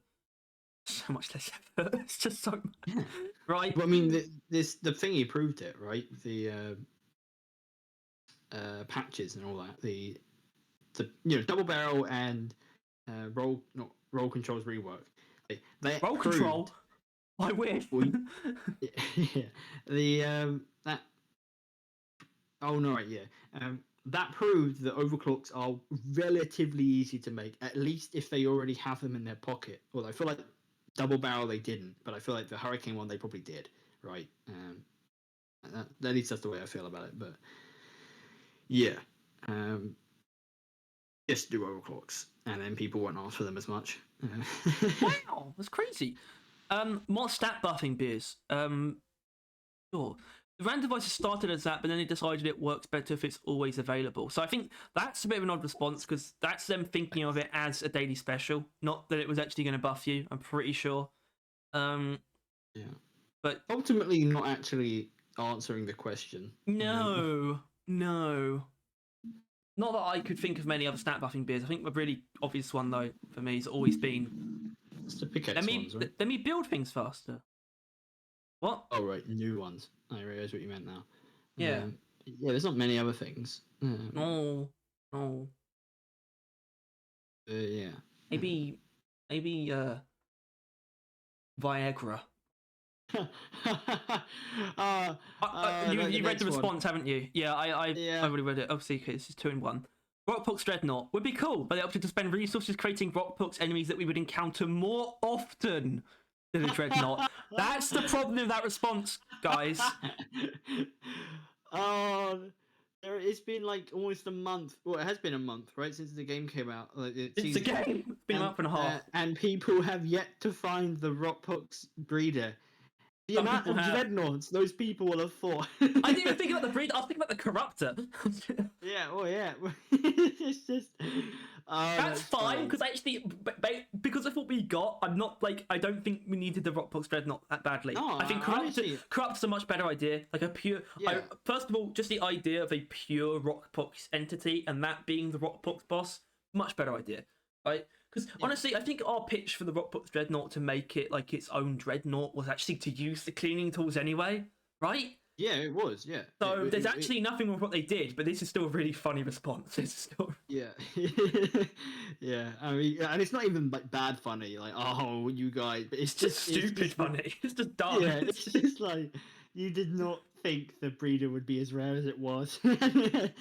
So much less effort. It's just so much, yeah. right? But I mean the thingy proved it, right? The patches and all that. The double barrel and roll controls rework. They Roll proved. control. I wish. Well, yeah, the that oh no right yeah that proved that overclocks are relatively easy to make, at least if they already have them in their pocket. Although I feel like double barrel they didn't, but I feel like the hurricane one they probably did, right? At least that's the way I feel about it. But yeah, um, just do overclocks, and then people won't ask for them as much. Wow, that's crazy. More stat buffing beers. Sure. The random devices started as that, but then they decided it works better if it's always available. So I think that's a bit of an odd response because that's them thinking of it as a daily special, not that it was actually going to buff you. I'm pretty sure. Um, Yeah, but ultimately not actually answering the question. no, no. Not that I could think of many other stat buffing beers. I think the really obvious one though for me has always been It's the pickaxe ones, right? let me build things faster. What? Oh right, new ones. I realise what you meant now. Yeah. Yeah, there's not many other things. No. No. Yeah. Maybe Viagra. You read the response, haven't you? Yeah, I've already read it. Obviously, this is 2-in-1. Rockpox Dreadnought would be cool, but they opted to spend resources creating Rockpox enemies that we would encounter more often than a Dreadnought. That's the problem with that response, guys. Oh, it's been like almost a month. Well, it has been a month, right, since the game came out. Like, It's a game. It's been a month and a half. And people have yet to find the Rockpox breeder. The Some amount people of have. dreadnoughts those people will have fought. I didn't even think about the breed. I was thinking about the corruptor. Yeah, well, yeah. It's just. That's fine because actually, because of what we got, I'm not like I don't think we needed the Rockbox Dreadnought that badly. No, I think Corrupt's a much better idea. Like a pure. Yeah. First of all, just the idea of a pure Rockbox entity and that being the Rockbox boss, much better idea, right? Because honestly, I think our pitch for the Rockbox Dreadnought to make it like its own Dreadnought was actually to use the cleaning tools anyway, right? Yeah, it was. Yeah. So there's actually nothing wrong with what they did, but this is still a really funny response. It's still. Yeah. Yeah. I mean, and it's not even like bad funny. Like, oh, you guys. But it's just stupid funny. It's just dumb. Yeah. It's just like you did not think the breeder would be as rare as it was, and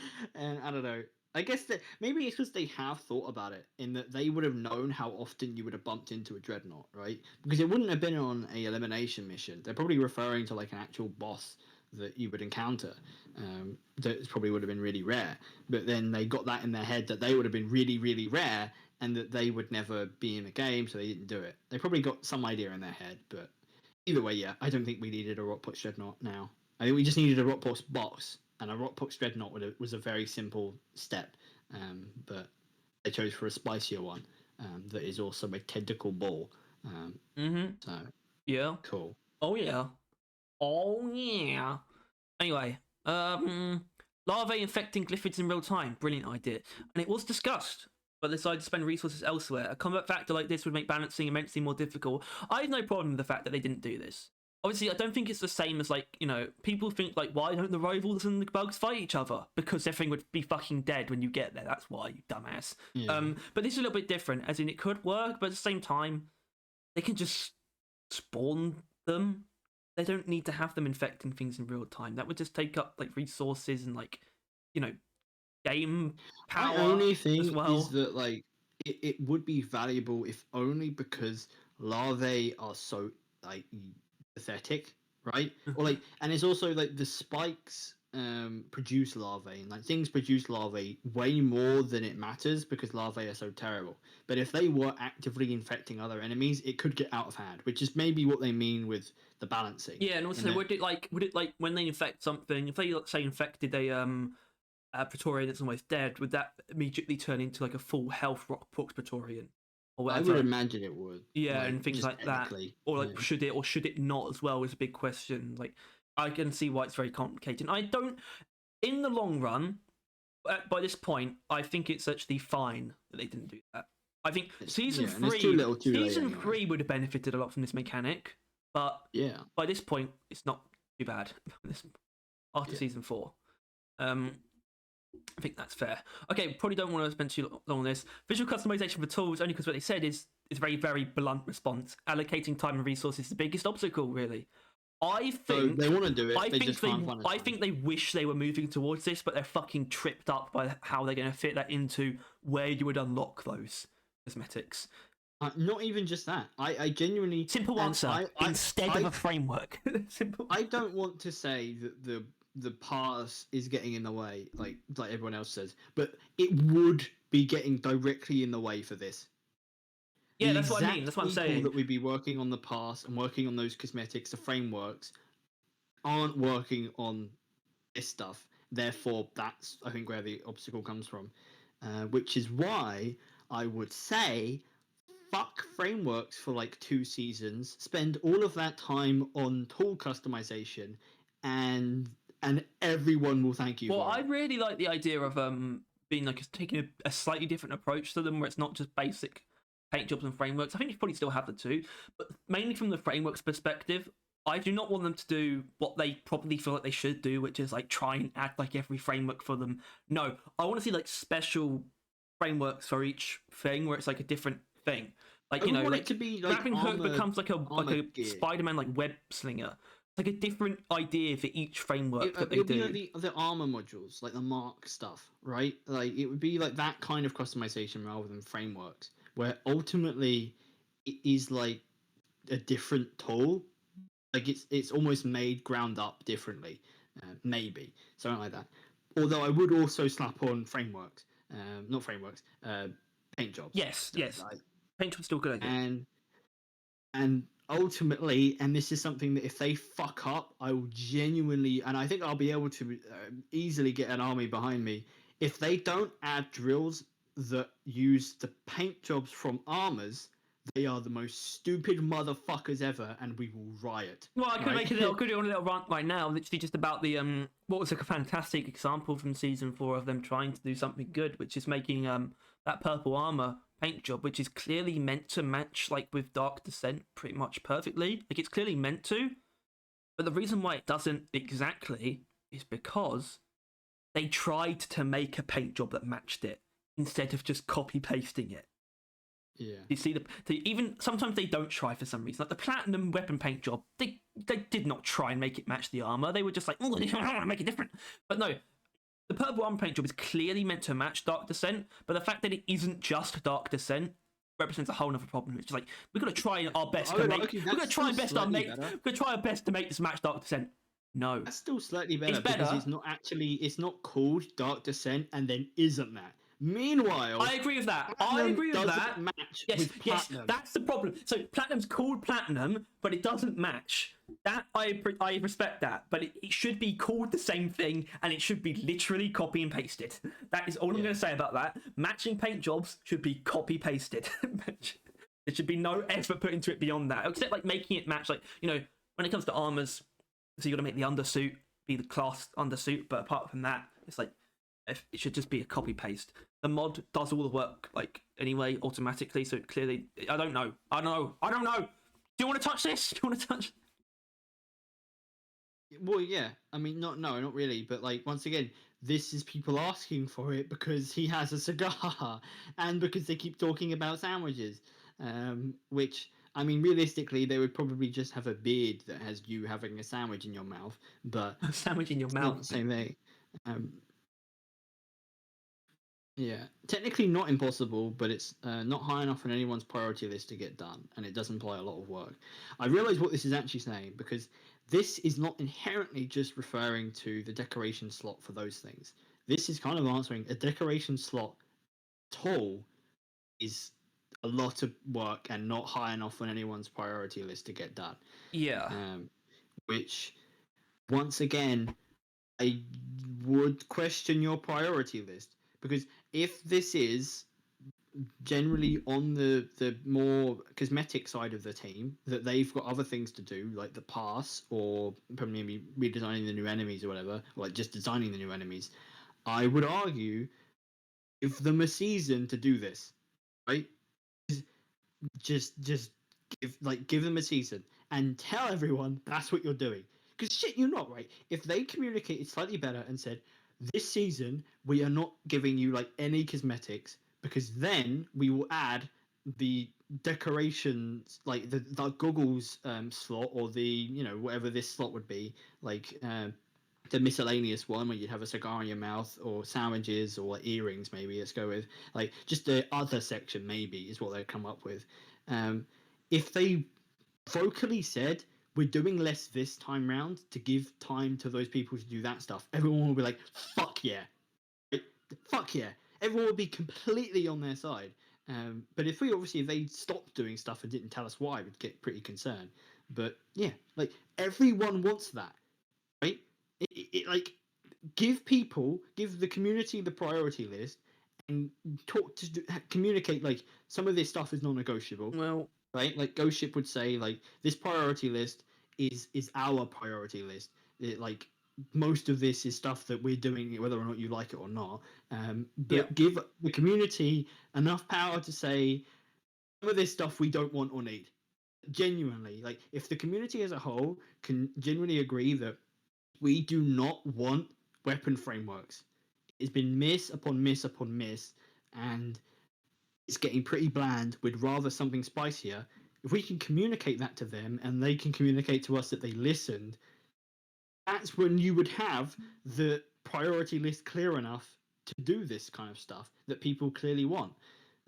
I don't know. I guess that maybe it's because they have thought about it, in that they would have known how often you would have bumped into a dreadnought, right? Because it wouldn't have been on a elimination mission. They're probably referring to like an actual boss that you would encounter. That probably would have been really rare. But then they got that in their head that they would have been really, really rare, and that they would never be in a game, so they didn't do it. They probably got some idea in their head, but either way, yeah, I don't think we needed a Rockpox Dreadnought now. I think we just needed a Rockpox box, and a Rockpox Dreadnought was a very simple step. But they chose for a spicier one that is also a tentacle ball. So yeah. cool. Oh yeah. Oh yeah. Anyway, larvae infecting glyphids in real time. Brilliant idea. And it was discussed, but decided to spend resources elsewhere. A combat factor like this would make balancing immensely more difficult. I have no problem with the fact that they didn't do this. Obviously, I don't think it's the same as, like, you know, people think, like, why don't the rivals and the bugs fight each other? Because everything would be fucking dead when you get there. That's why, you dumbass. Yeah. But this is a little bit different, as in it could work, but at the same time, they can just spawn them. They don't need to have them infecting things in real time. That would just take up, like, resources and, like, you know, game power. My only thing as well. is that, like, it would be valuable if only because larvae are so, like, pathetic, right? Or like, and it's also like the spikes produce larvae, and like things produce larvae way more than it matters because larvae are so terrible. But if they were actively infecting other enemies, it could get out of hand, which is maybe what they mean with the balancing. Yeah, and also would it like when they infect something, if they, let's say, infected a Praetorian that's almost dead, would that immediately turn into like a full health Rockpox Praetorian? Or I whatever? would imagine it would. Yeah, like, and things just like that. technically, Or like yeah. should it not as well is a big question. Like I can see why it's very complicated. I don't in the long run, by this point, I think it's actually fine that they didn't do that. I think And it's too little, too late season anyway. 3 would have benefited a lot from this mechanic, but Yeah. by this point, it's not too bad. After Yeah. season 4, I think that's fair. Okay, probably don't want to spend too long on this. Visual customization for tools, only because what they said is a very, very blunt response. Allocating time and resources is the biggest obstacle, really. I So think they want to do it. They just can't find I think they wish they were moving towards this, but they're fucking tripped up by how they're going to fit that into where you would unlock those cosmetics. Not even just that. I genuinely Simple answer. Instead of a framework. Simple. I don't want to say that the pass is getting in the way, like everyone else says, but it would be getting directly in the way for this. Yeah, that's what I mean. That's what I'm saying. That we'd be working on the pass and working on those cosmetics, the frameworks, aren't working on this stuff. Therefore, that's I think where the obstacle comes from, which is why I would say fuck frameworks for like 2 seasons, spend all of that time on tool customization, and everyone will thank you. Well, for I it. really like the idea of being like taking a slightly different approach to them, where it's not just basic paint jobs and frameworks. I think you probably still have the two, but mainly from the frameworks perspective, I do not want them to do what they probably feel like they should do, which is like try and add like every framework for them. No, I want to see like special frameworks for each thing, where it's like a different thing. Like, you know, like to be like grappling hook becomes like a gear. Spider-Man like web slinger. It's like a different idea for each framework that they would do. be like the armor modules, like the mark stuff, right? Like it would be like that kind of customization rather than frameworks, where ultimately it is like a different tool. Like it's almost made ground up differently, maybe something like that. Although I would also slap on frameworks, not frameworks, paint jobs. Yes, yes. Paint job's still a good idea. And ultimately, and this is something that if they fuck up, I will genuinely, and I think I'll be able to easily get an army behind me. If they don't add drills that use the paint jobs from armors, they are the most stupid motherfuckers ever, and we will riot. Well, I could make a little rant right now, literally just about the what was like a fantastic example from season 4 of them trying to do something good, which is making that purple armor paint job, which is clearly meant to match like with Dark Descent pretty much perfectly. Like it's clearly meant to, but the reason why it doesn't exactly is because they tried to make a paint job that matched it instead of just copy pasting it. Yeah. You see, even sometimes they don't try for some reason. Like the platinum weapon paint job, they did not try and make it match the armor. They were just like, oh, I want to make it different. But no, the purple armor paint job is clearly meant to match Dark Descent, but the fact that it isn't just Dark Descent represents a whole other problem. It's just like we're gonna try our best to make. We're gonna try our best to make this match Dark Descent. No, that's still slightly better because it's not called Dark Descent and then isn't that. Meanwhile, I agree with that. Match yes, that's the problem. So Platinum's called Platinum, but it doesn't match. That I respect that, but it should be called the same thing, and it should be literally copy and pasted. That is all I'm going to say about that. Matching paint jobs should be copy pasted. There should be no effort put into it beyond that, except like making it match. Like, you know, when it comes to armors, so you got to make the undersuit be the class undersuit, but apart from that, it's like it should just be a copy paste. The mod does all the work like anyway automatically, so clearly I don't know. Do you want to touch this? Do you want to touch? Well, yeah. I mean, not really. But like once again, this is people asking for it because he has a cigar, and because they keep talking about sandwiches. Which I mean, realistically, they would probably just have a beard that has you having a sandwich in your mouth. But a sandwich in your mouth, not the same thing. Yeah, technically not impossible, but it's not high enough on anyone's priority list to get done, and it does imply a lot of work. I realise what this is actually saying because this is not inherently just referring to the decoration slot for those things. This is kind of answering a decoration slot toll is a lot of work and not high enough on anyone's priority list to get done. Yeah. Which, once again, I would question your priority list, because if this is generally on the more cosmetic side of the team, that they've got other things to do, like the pass or maybe redesigning the new enemies or whatever, or like just designing the new enemies, I would argue give them a season to do this, right? Just give them a season and tell everyone that's what you're doing. Because shit, you're not, right? If they communicated slightly better and said, this season we are not giving you like any cosmetics, because then we will add the decorations, like the goggles slot, or the whatever this slot would be, like the miscellaneous one where you'd have a cigar in your mouth, or sandwiches, or like earrings. Maybe let's go with like just the other section. Maybe is what they'd come up with. If they vocally said, we're doing less this time round to give time to those people to do that stuff, everyone will be like, fuck yeah, fuck yeah. Everyone would be completely on their side. But if they stopped doing stuff and didn't tell us why, we'd get pretty concerned. But yeah, like everyone wants that, right? Like give the community the priority list, and communicate like some of this stuff is non-negotiable. Well, right? Like Ghost Ship would say, like this priority list is our priority list. Like most of this is stuff that we're doing, whether or not you like it or not. But give the community enough power to say some of this stuff we don't want or need. Genuinely, like if the community as a whole can genuinely agree that we do not want weapon frameworks, it's been miss upon miss upon miss, and it's getting pretty bland. We'd rather something spicier. If we can communicate that to them and they can communicate to us that they listened, that's when you would have the priority list clear enough to do this kind of stuff that people clearly want.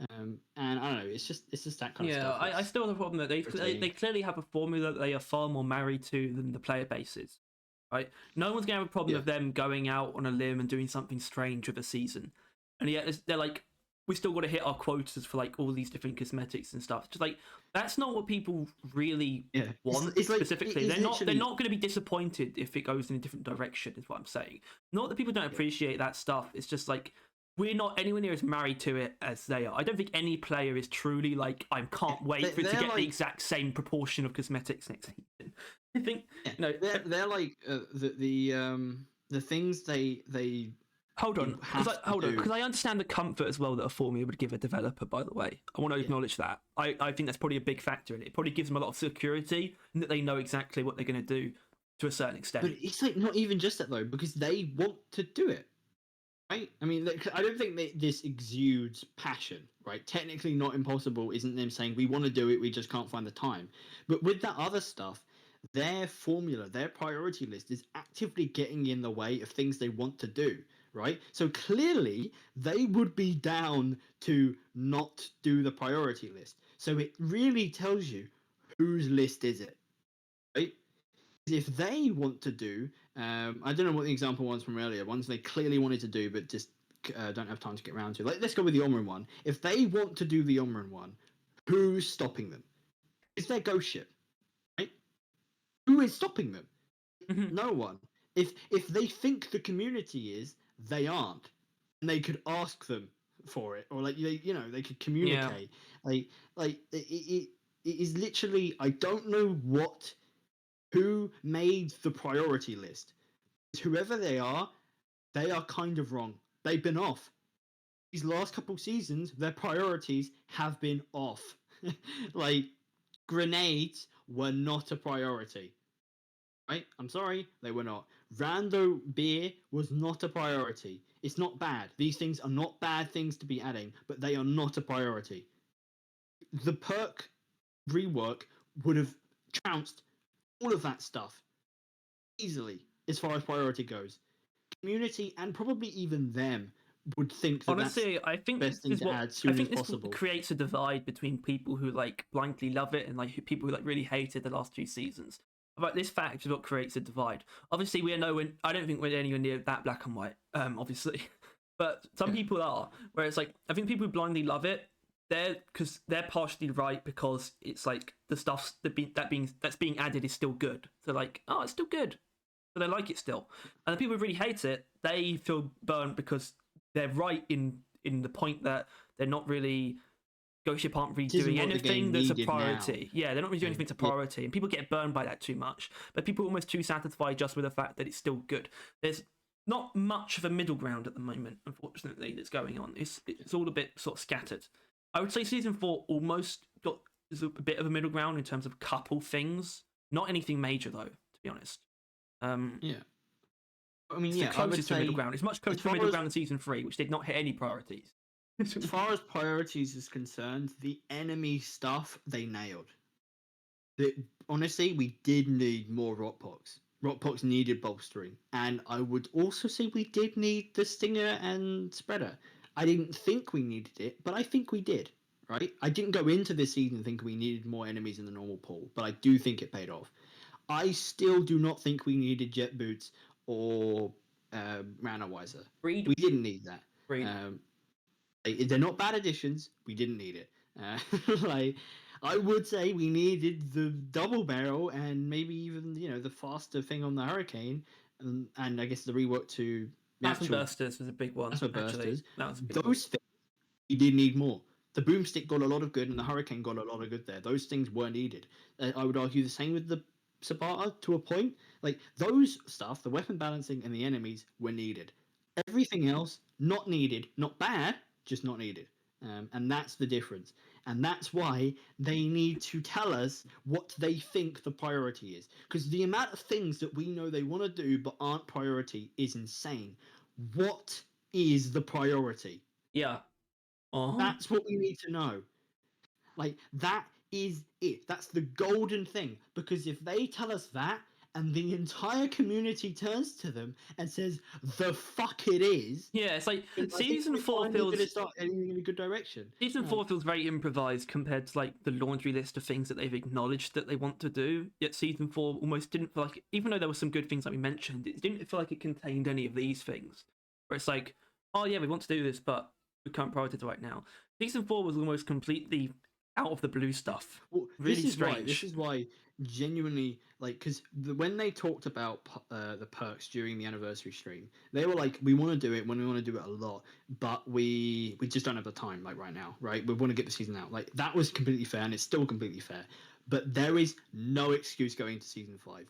And I don't know, it's just that kind of stuff. I still have a problem that they clearly have a formula that they are far more married to than the player bases. Right? No one's gonna have a problem with them going out on a limb and doing something strange with a season, and yet they're like, we still got to hit our quotas for like all these different cosmetics and stuff. Just like that's not what people really want. It's specifically, they're not going to be disappointed if it goes in a different direction. Is what I'm saying. Not that people don't appreciate that stuff. It's just like we're not anywhere near as married to it as they are. I don't think any player is truly like, I can't wait for it to get the exact same proportion of cosmetics next season. I think they're like the things they. Hold on, because I understand the comfort as well that a formula would give a developer, by the way. I want to acknowledge that. I think that's probably a big factor in it. It probably gives them a lot of security, and that they know exactly what they're going to do to a certain extent. But it's like not even just that, though, because they want to do it, right? I mean, I don't think this exudes passion, right? Technically not impossible isn't them saying, we want to do it, we just can't find the time. But with that other stuff, their formula, their priority list is actively getting in the way of things they want to do. Right? So clearly they would be down to not do the priority list. So it really tells you whose list is it, right? If they want to do, I don't know what the example was from earlier, ones they clearly wanted to do but just don't have time to get around to. Like, let's go with the Omron one. If they want to do the Omron one, who's stopping them? It's their Ghost Ship, right? Who is stopping them? No one. If they think the community is, they aren't, and they could ask them for it, or like they could communicate. Like it is literally, I don't know who made the priority list. Whoever they are kind of wrong. They've been off. These last couple seasons, their priorities have been off. Like grenades were not a priority. Right? I'm sorry, they were not. Rando beer was not a priority. It's not bad. These things are not bad things to be adding, but they are not a priority. The perk rework would have trounced all of that stuff easily as far as priority goes. Community and probably even them would think that honestly, I think best thing to add soon as possible. Creates a divide between people who like blankly love it and like people who like really hated the last 2 seasons. But this fact is what creates a divide. Obviously, we are nowhere. I don't think we're anywhere near that black and white. Obviously, but some people are. Where it's like, I think people who blindly love it, they're partially right because it's like the stuff that's being added is still good. So like, oh, it's still good, so they like it still. And the people who really hate it, they feel burnt because they're right in the point that they're not really. Ghost Ship aren't really doing anything that's a priority. Now. Yeah, they're not really doing anything that's a priority, and people get burned by that too much. But people are almost too satisfied just with the fact that it's still good. There's not much of a middle ground at the moment, unfortunately, that's going on. It's all a bit sort of scattered. I would say season 4 almost is a bit of a middle ground in terms of a couple things. Not anything major though, to be honest. Yeah. I mean, it's the closest to a middle ground. It's much closer to a middle ground than season 3, which did not hit any priorities. As far as priorities is concerned, the enemy stuff they nailed. Honestly, we did need more Rockpox. Rockpox needed bolstering, and I would also say we did need the Stinger and Spreader. I didn't think we needed it, but I think we did. Right? I didn't go into this season thinking we needed more enemies in the normal pool, but I do think it paid off. I still do not think we needed Jet Boots or Randomizer. We didn't need that. They're not bad additions. We didn't need it. Like, I would say we needed the double barrel and maybe even the faster thing on the Hurricane, and I guess the rework to Plasma Bursters was a big one. Plasma Bursters. That was a big Those things we did need more. The Boomstick got a lot of good, and the Hurricane got a lot of good there. Those things were needed. I would argue the same with the Sabata to a point. Like, those stuff, the weapon balancing and the enemies were needed. Everything else, not needed. Not bad, just not needed. And that's the difference. And that's why they need to tell us what they think the priority is. Because the amount of things that we know they want to do but aren't priority is insane. What is the priority? Yeah. That's what we need to know. Like, that is it. That's the golden thing. Because if they tell us that, and the entire community turns to them and says, "The fuck it is." Yeah, it's like season 4 feels going to start heading in a good direction. Season 4 feels very improvised compared to like the laundry list of things that they've acknowledged that they want to do. Yet season 4 almost didn't feel like, even though there were some good things that we mentioned, it didn't feel like it contained any of these things. Where it's like, oh yeah, we want to do this, but we can't prioritize right now. Season 4 was almost completely out of the blue stuff. Well, really strange. This is why genuinely, like, because when they talked about the perks during the anniversary stream, they were like, we want to do it when we want to do it a lot, but we just don't have the time, like, right now, right? We want to get the season out. Like, that was completely fair, and it's still completely fair. But there is no excuse going into season 5.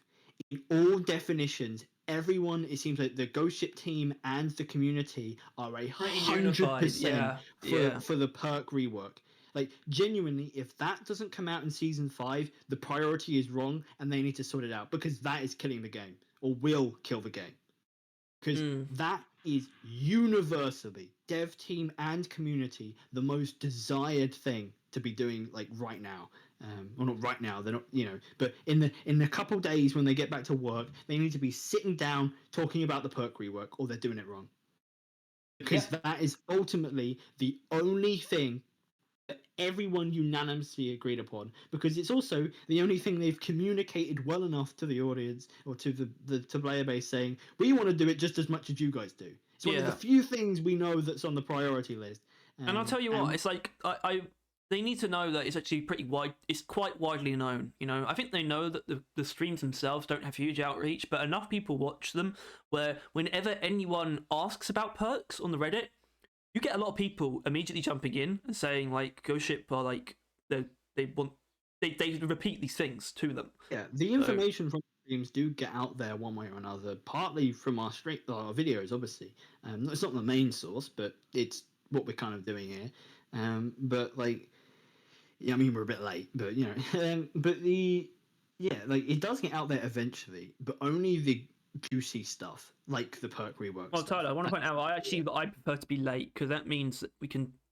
In all definitions, everyone, it seems like the Ghost Ship team and the community are 100% for the perk rework. Like, genuinely, if that doesn't come out in season 5, the priority is wrong, and they need to sort it out, because that is killing the game, or will kill the game. Because that is universally, dev team and community, the most desired thing to be doing, like, right now. Well, not right now, they're not, but in the couple days when they get back to work, they need to be sitting down talking about the perk rework, or they're doing it wrong. Because that is ultimately the only thing that everyone unanimously agreed upon, because it's also the only thing they've communicated well enough to the audience or to the player base, saying, we want to do it just as much as you guys do. It's one of the few things we know that's on the priority list. And I'll tell you what, it's like, they need to know that it's actually pretty wide. It's quite widely known. I think they know that the streams themselves don't have huge outreach, but enough people watch them where whenever anyone asks about perks on the Reddit, you get a lot of people immediately jumping in and saying, like, Ghost Ship are like, they repeat these things to them. Yeah, the information from streams do get out there one way or another, partly from our videos, obviously. It's not the main source, but it's what we're kind of doing here. But, like, I mean, we're a bit late, but, but it does get out there eventually, but only the juicy stuff, like the perk rework. Well, Tyler, I want to point out, I prefer to be late, because that means that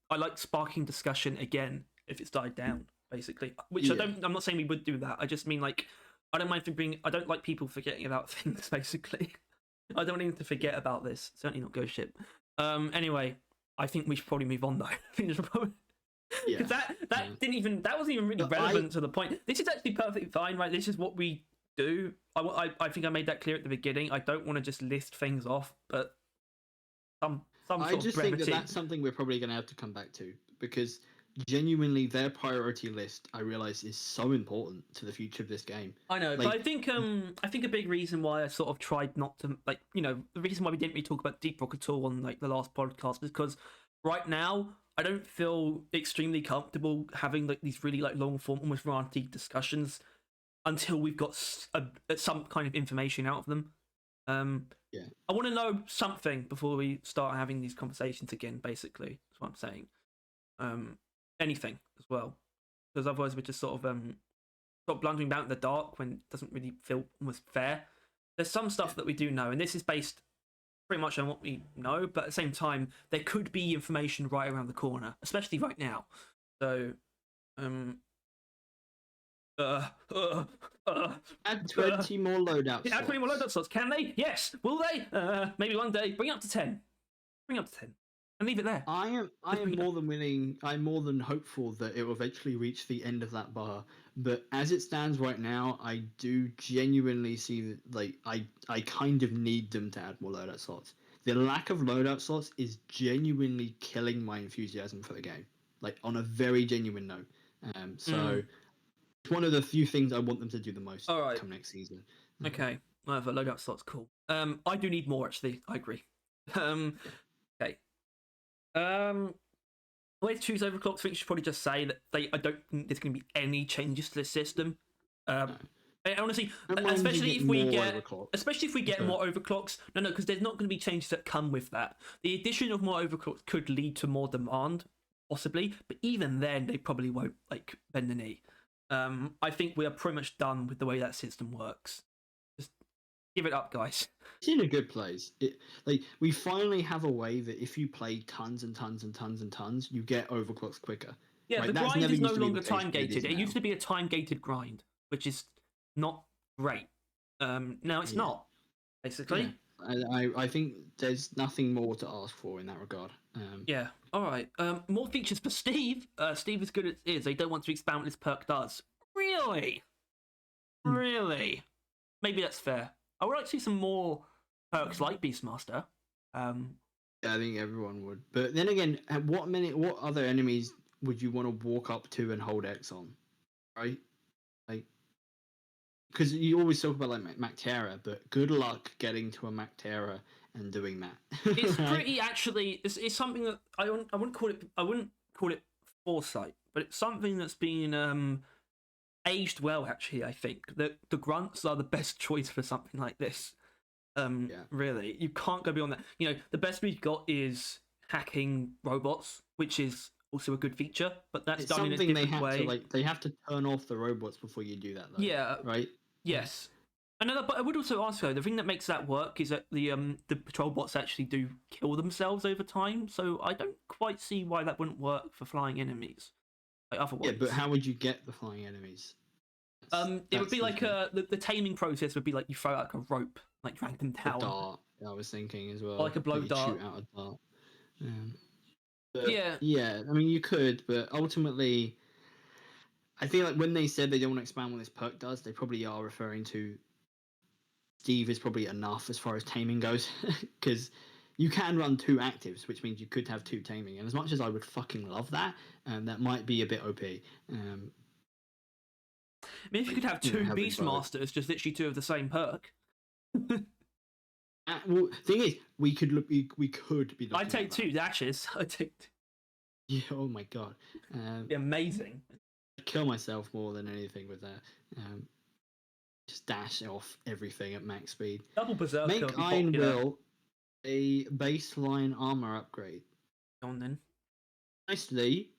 I like sparking discussion again if it's died down, basically. Which I'm not saying we would do that. I just mean, like, I don't like people forgetting about things, basically. I don't need to forget about this. Certainly not Ghost Ship. Anyway, I think we should probably move on, though. Because that wasn't even really relevant to the point. This is actually perfectly fine, right? This is what we do. I think I made that clear at the beginning. I don't want to just list things off, but some I sort just of think brevity. that that's something we're probably going to have to come back to, because genuinely their priority list, I realize, is so important to the future of this game. I know, but I think a big reason why I sort of tried not to, like, the reason why we didn't really talk about Deep Rock at all on like the last podcast is because right now I don't feel extremely comfortable having like these really like long form, almost ranty discussions until we've got some kind of information out of them. Yeah. I want to know something before we start having these conversations again. Basically, that's what I'm saying. Anything as well, because otherwise we're just sort of blundering about in the dark when it doesn't really feel almost fair. There's some stuff that we do know, and this is based pretty much on what we know, but at the same time, there could be information right around the corner, especially right now. So, add 20 more loadout slots. Add 20 more loadout slots. Can they? Yes. Will they? Maybe one day. Bring it up to 10. Bring it up to 10. And leave it there. I am more than willing. I'm more than hopeful that it will eventually reach the end of that bar. But as it stands right now, I do genuinely see that, like, I kind of need them to add more loadout slots. The lack of loadout slots is genuinely killing my enthusiasm for the game, like on a very genuine note. It's one of the few things I want them to do the most come next season. Okay, whatever. Loadout slots, cool. I do need more, actually. I agree. Okay. Way to choose overclocks, I think you should probably just say that I don't think there's going to be any changes to the system. Honestly, especially if we get more overclocks. No, because there's not going to be changes that come with that. The addition of more overclocks could lead to more demand, possibly, but even then, they probably won't like bend the knee. I think we are pretty much done with the way that system works. Just give it up, guys. It's in a good place. We finally have a way that if you play tons and tons and tons and tons, you get overclocks quicker. Yeah, right? the grind is no longer time gated. It used to be a time gated grind, which is not great. Now it's not, basically. Yeah. I think there's nothing more to ask for in that regard. Yeah. All right. More features for Steve. Steve is good as is. They don't want to expand what this perk does. Really? Really? Maybe that's fair. I would like to see some more perks like Beastmaster. Yeah, I think everyone would. But then again, what other enemies would you want to walk up to and hold X on? Right? Like, because you always talk about like Mactera, but good luck getting to a Mactera and doing that. It's pretty actually. It's something that I wouldn't call it foresight, but it's something that's been aged well. Actually, I think that the grunts are the best choice for something like this. Really, you can't go beyond that. The best we've got is hacking robots, which is also a good feature, but that's done in a different way. They have to turn off the robots before you do that, though. Yeah. Right. Yes. But I would also ask though, the thing that makes that work is that the patrol bots actually do kill themselves over time, so I don't quite see why that wouldn't work for flying enemies. Like otherwise. Yeah, but how would you get the flying enemies? It would be like the taming process would be like you throw out like a rope, like drag them down. A dart, I was thinking as well. Or like a blow dart. Shoot out a dart. Yeah. I mean, you could, but ultimately, I feel like when they said they don't want to expand what this perk does, they probably are referring to Steve is probably enough as far as taming goes, because you can run 2 actives, which means you could have 2 taming. And as much as I would fucking love that, that might be a bit OP. I mean, if you could have 2 Beastmasters, just literally 2 of the same perk. Well, thing is, we could be. I'd take 2 dashes. I'd take. Yeah. Oh my god. Be amazing. I'd kill myself more than anything with that. Just dash off everything at max speed. Double berserker. Make Iron Will a baseline armor upgrade. Go on then. Honestly,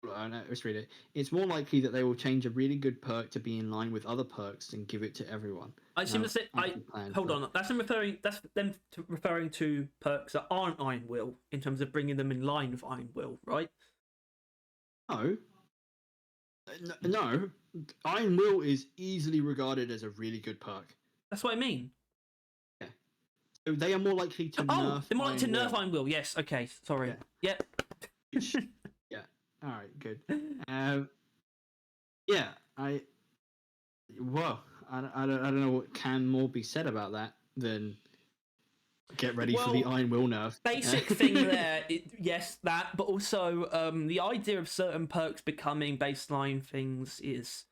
let's read it. It's more likely that they will change a really good perk to be in line with other perks and give it to everyone. I seem to say. Hold on. That's them referring to perks that aren't Iron Will in terms of bringing them in line with Iron Will, right? No. Iron Will is easily regarded as a really good perk. That's what I mean. Yeah. So they are more likely to nerf. They're more likely to nerf Iron Will. Yes. Okay. Sorry. Yeah. Yep. Yeah. All right. Good. Yeah. Whoa. I don't know what can more be said about that than get ready for the Iron Will nerf. Basic thing there, yes, that, but also the idea of certain perks becoming baseline things is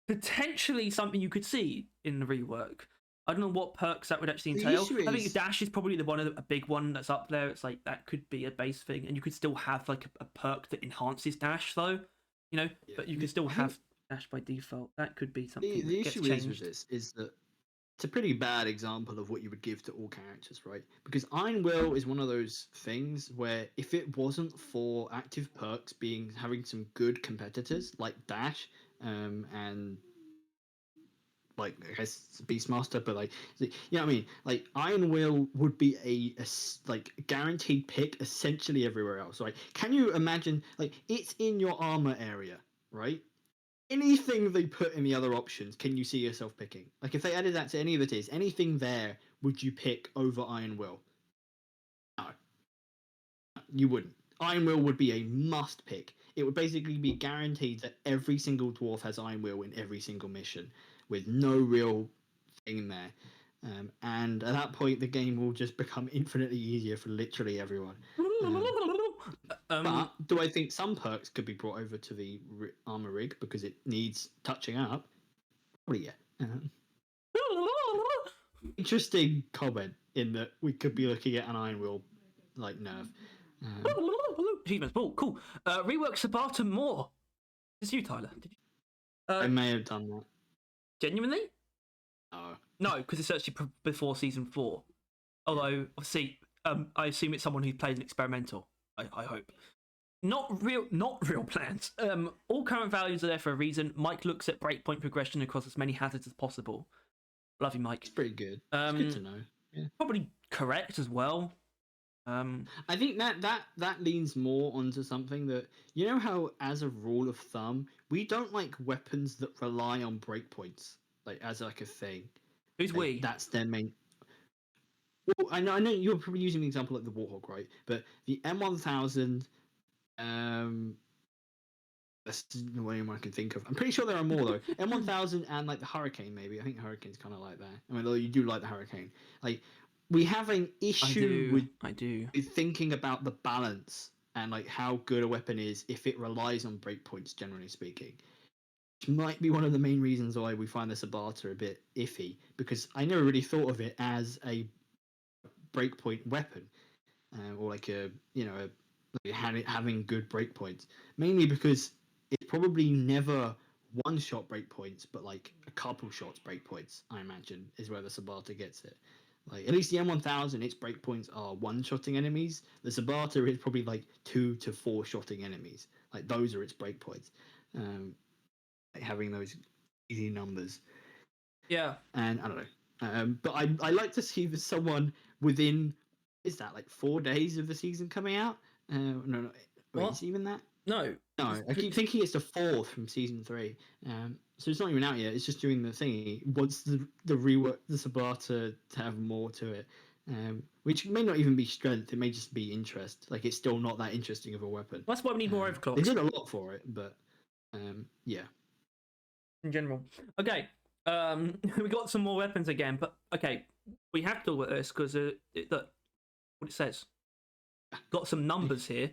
potentially something you could see in the rework. I don't know what perks that would actually entail. I think dash is probably a big one that's up there. It's like that could be a base thing, and you could still have like a perk that enhances dash, though. You know, but you can still have dash by default. That could be something. The that issue gets changed. with this is that it's a pretty bad example of what you would give to all characters, right? Because Iron Will is one of those things where if it wasn't for active perks having some good competitors like dash, and like I guess Beastmaster, but like you know what I mean. Like Iron Will would be a like guaranteed pick essentially everywhere else. Right? Can you imagine? Like it's in your armor area, right? Anything they put in the other options, can you see yourself picking? Like if they added that to any of the tiers, anything there, would you pick over Iron Will? No, you wouldn't. Iron Will would be a must pick. It would basically be guaranteed that every single dwarf has Iron Will in every single mission, with no real thing there. And at that point, the game will just become infinitely easier for literally everyone. But do I think some perks could be brought over to the armor rig because it needs touching up? Probably, yeah. Interesting comment in that we could be looking at an Iron Will like nerf. Achievements, cool. Rework Sabata more. It's you, Tyler. Did you? I may have done that. Genuinely? No, because it's actually before season 4. Although, obviously, I assume it's someone who's played an experimental. I hope. Not real plans. All current values are there for a reason. Mike looks at breakpoint progression across as many hazards as possible. Love you, Mike. It's pretty good. It's good to know. Yeah. Probably correct as well. I think that leans more onto something that, you know how as a rule of thumb we don't like weapons that rely on breakpoints like as like a thing. Who's like, we? That's their main. Well, I know you're probably using the example like the Warthog, right? But the M1000, that's the only one I can think of. I'm pretty sure there are more though. M1000 and like the Hurricane, maybe. I think Hurricane's kind of like that. I mean, though you do like the Hurricane. Like we have an issue with thinking about the balance and like how good a weapon is if it relies on breakpoints, generally speaking. Which might be one of the main reasons why we find the Sabata a bit iffy, because I never really thought of it as a breakpoint weapon, or like having good breakpoints. Mainly because it's probably never one-shot breakpoints, but like a couple shots breakpoints. I imagine is where the Sabata gets it. Like at least the M1000, its breakpoints are one-shotting enemies. The Sabata is probably like 2 to 4 shotting enemies. Like those are its breakpoints. Like having those easy numbers. Yeah. And I don't know. But I like to see that someone within, is that like 4 days of the season coming out? No. Wait, is it even that? No. I keep thinking it's the 4th from season 3. So it's not even out yet. It's just doing the thingy. Wants the rework the Sabata to have more to it, which may not even be strength. It may just be interest. Like it's still not that interesting of a weapon. That's why we need more overclocks. They did a lot for it, but yeah. In general, okay. We got some more weapons again, but okay, we have to look at this because look what it says. Got some numbers here.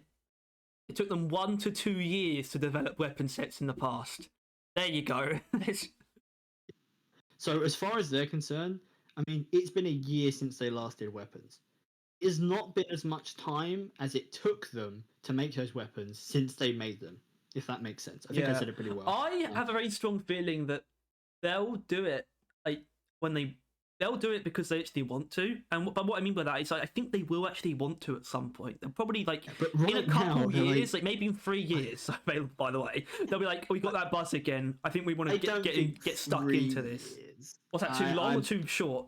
It took them 1 to 2 years to develop weapon sets in the past. There you go. So as far as they're concerned, I mean, it's been a year since they last did weapons. It's not been as much time as it took them to make those weapons since they made them, if that makes sense. I think I said it pretty well. I have a very strong feeling that they'll do it they'll do it because they actually want to, but what I mean by that is I think they will actually want to at some point. They'll probably in a couple years, like maybe in 3 years. By the way, they'll be like, "We got that buzz again. I think we want to get stuck into this." Was that too long or too short?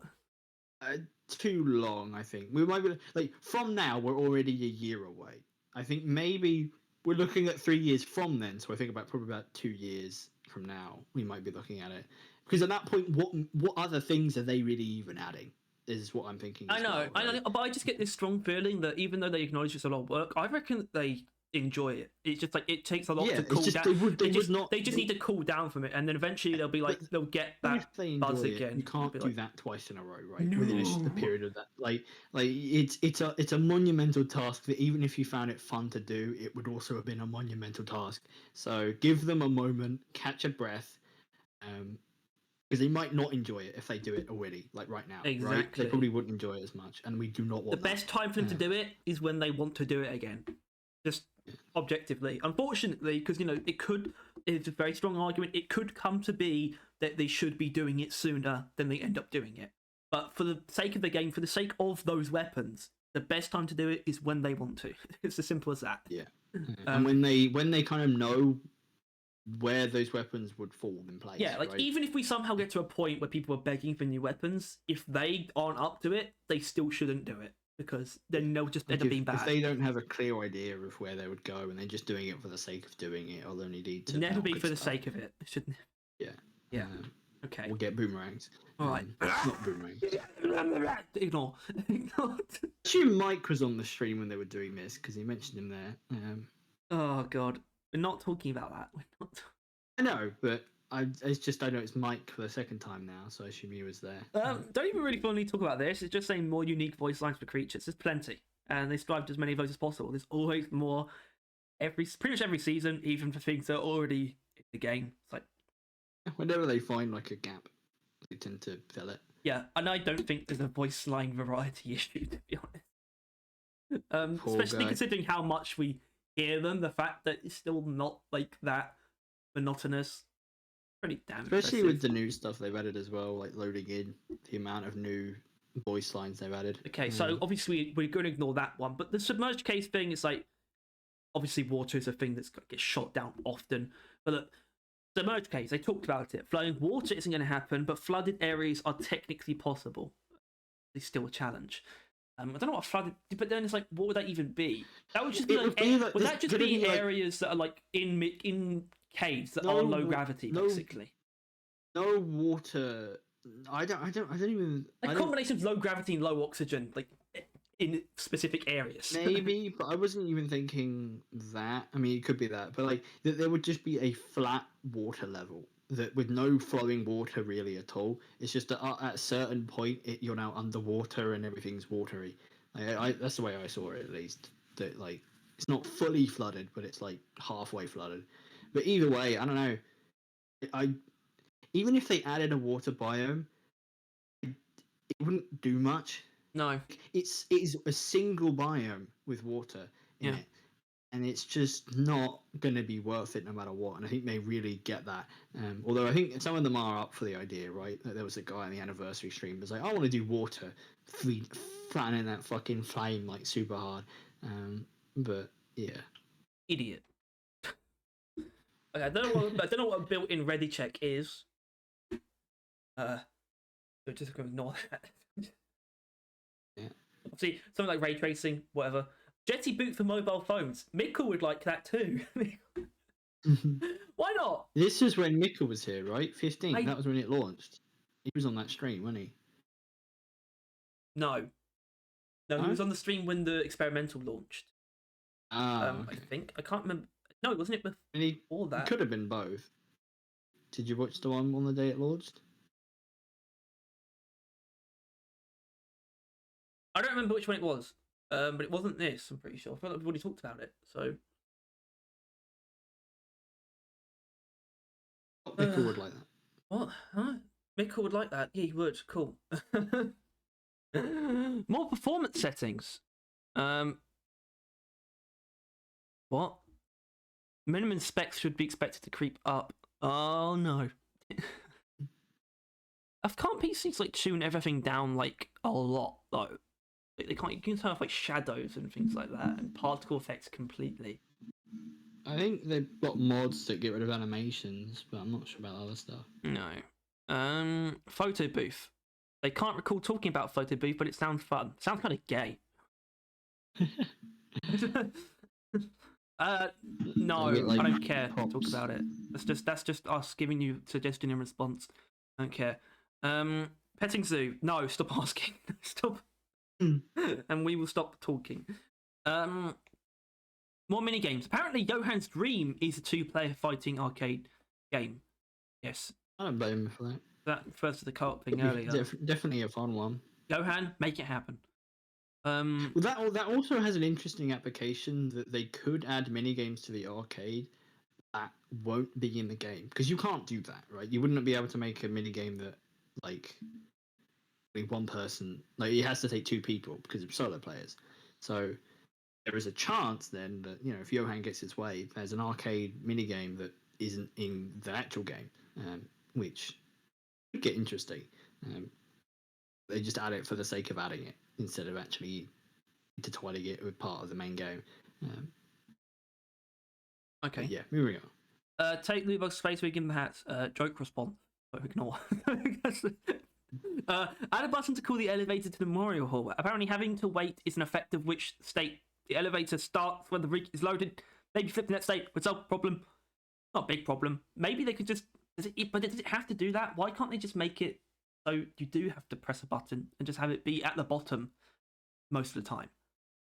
Too long, I think. We might be like from now. We're already a year away. I think maybe we're looking at 3 years from then. So I think probably about 2 years from now, we might be looking at it. Because at that point, what other things are they really even adding? Is what I'm thinking. I know, but I just get this strong feeling that even though they acknowledge it's a lot of work, I reckon that enjoy it. It's just like it takes a lot Yeah, to cool it's just down. They just need to cool down from it, and then eventually they'll be like they'll get that if they buzz enjoy it, again. you can't Be do like, that twice in a row, right? Within a No. period of that, like it's a monumental task that even if you found it fun to do, it would also have been a monumental task. So give them a moment, catch a breath, because they might not enjoy it if they do it already, like right now. Right? Exactly. They probably wouldn't enjoy it as much, and we do not The want that. best time for them to do it is when they want to do it again. Just objectively. Unfortunately, because it's a very strong argument, it could come to be that they should be doing it sooner than they end up doing it. But for the sake of the game, for the sake of those weapons, the best time to do it is when they want to. It's as simple as that. Yeah. And when they kind of know where those weapons would fall in place. Yeah, like right? even if we somehow get to a point where people are begging for new weapons, if they aren't up to it, they still shouldn't do it. Because then they'll just end up being bad. If they don't have a clear idea of where they would go and they're just doing it for the sake of doing it, it'll only lead to never be for the sake of it. It shouldn't. Yeah. Yeah. Okay. We'll get boomerangs. All right. Not boomerangs. Ignore. Actually, Mike was on the stream when they were doing this because he mentioned him there. Oh God, we're not talking about that. We're not. I know, but I know it's Mike for the second time now, so I assume he was there. Don't even really fully talk about this. It's just saying more unique voice lines for creatures. There's plenty, and they strive to as many of those as possible. There's always more. Pretty much every season, even for things that are already in the game. It's like whenever they find like a gap, they tend to fill it. Yeah, and I don't think there's a voice line variety issue, to be honest. Especially considering how much we hear them, the fact that it's still not like that monotonous. Pretty damn especially impressive. with the new stuff they've added as well, like loading in the amount of new voice lines they've added. Okay, so obviously we're going to ignore that one, but the submerged case thing is like obviously water is a thing that gets shot down often. But look, submerged case, they talked about it. Flooding water isn't going to happen, but flooded areas are technically possible. It's still a challenge. I don't know what flooded, but then it's like, what would that even be? That would just be like, would that just be areas that are like in caves that are low gravity, basically? No water. I don't even. A combination of low gravity and low oxygen, like in specific areas. Maybe, but I wasn't even thinking that. I mean, it could be that, but like there would just be a flat water level that with no flowing water really at all. It's just that at a certain point, you're now underwater and everything's watery. That's the way I saw it, at least. That like it's not fully flooded, but it's like halfway flooded. But either way, I don't know. Even if they added a water biome, it wouldn't do much. No, it is a single biome with water in it, and it's just not going to be worth it no matter what. And I think they really get that. Although I think some of them are up for the idea, right? There was a guy on the anniversary stream who was like, "I want to do water, fanning that fucking flame like super hard." But yeah, idiot. Okay, I don't know what a built-in ready check is. So just gonna ignore that. Yeah. See, something like ray tracing, whatever. Jetty boot for mobile phones. Mikkel would like that too. Why not? This is when Mikkel was here, right? 15. That was when it launched. He was on that stream, wasn't he? No, he was on the stream when the experimental launched. Okay. I think I can't remember. No, wasn't it before that? It could have been both. Did you watch the one on the day it launched? I don't remember which one it was, but it wasn't this. I'm pretty sure. I feel like we've already talked about it. So Mikkel would like that. What? Huh? Mikkel would like that. Yeah, he would. Cool. More performance settings. What? Minimum specs should be expected to creep up. Oh no. Can't PCs like tune everything down like a lot though? Like, they can't. You can turn off like shadows and things like that, and particle effects completely. I think they've got mods that get rid of animations, but I'm not sure about other stuff. No. Photo booth. They can't recall talking about photo booth, but it sounds fun. Sounds kind of gay. No, I don't care. Props. Talk about it. That's just us giving you suggestion in response. I don't care. Petting zoo. No, stop asking. Stop. And we will stop talking. More mini games. Apparently, Johan's dream is a 2-player fighting arcade game. Yes. I don't blame him for that. That refers to the co-op thing earlier. Definitely a fun one. Johan, make it happen. Well, that also has an interesting application that they could add mini games to the arcade that won't be in the game, because you can't do that, right? You wouldn't be able to make a mini game that like one person, like it has to take 2 people because of solo players. So there is a chance then that, you know, if Johan gets his way, there's an arcade mini game that isn't in the actual game, which could get interesting. They just add it for the sake of adding it instead of actually intertwining it with part of the main game. Okay. Yeah, moving on. Take Lubug Space Week in the hat. Joke response. So ignore. Add a button to call the elevator to the Memorial Hall. Apparently, having to wait is an effect of which state the elevator starts when the rig is loaded. Maybe flip the next state. Result problem. Not a big problem. Maybe they could just. Does it have to do that? Why can't they just make it so you do have to press a button and just have it be at the bottom most of the time?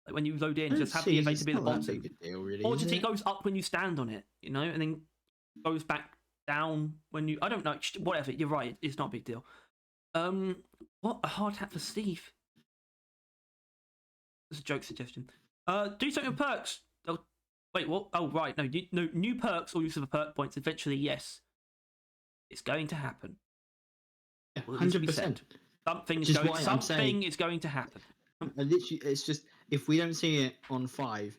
Like when you load in, just have the elevator be at the bottom. Deal, really, or just it goes up when you stand on it, you know, and then goes back down when you. I don't know. Whatever. You're right. It's not a big deal. What a hard hat for Steve. That's a joke suggestion. Do something with perks. Oh, wait, what? Oh, right. No, new perks or use of perk points. Eventually, yes. It's going to happen. Yeah, 100%. Something is going to happen. Literally, it's just, if we don't see it on 5,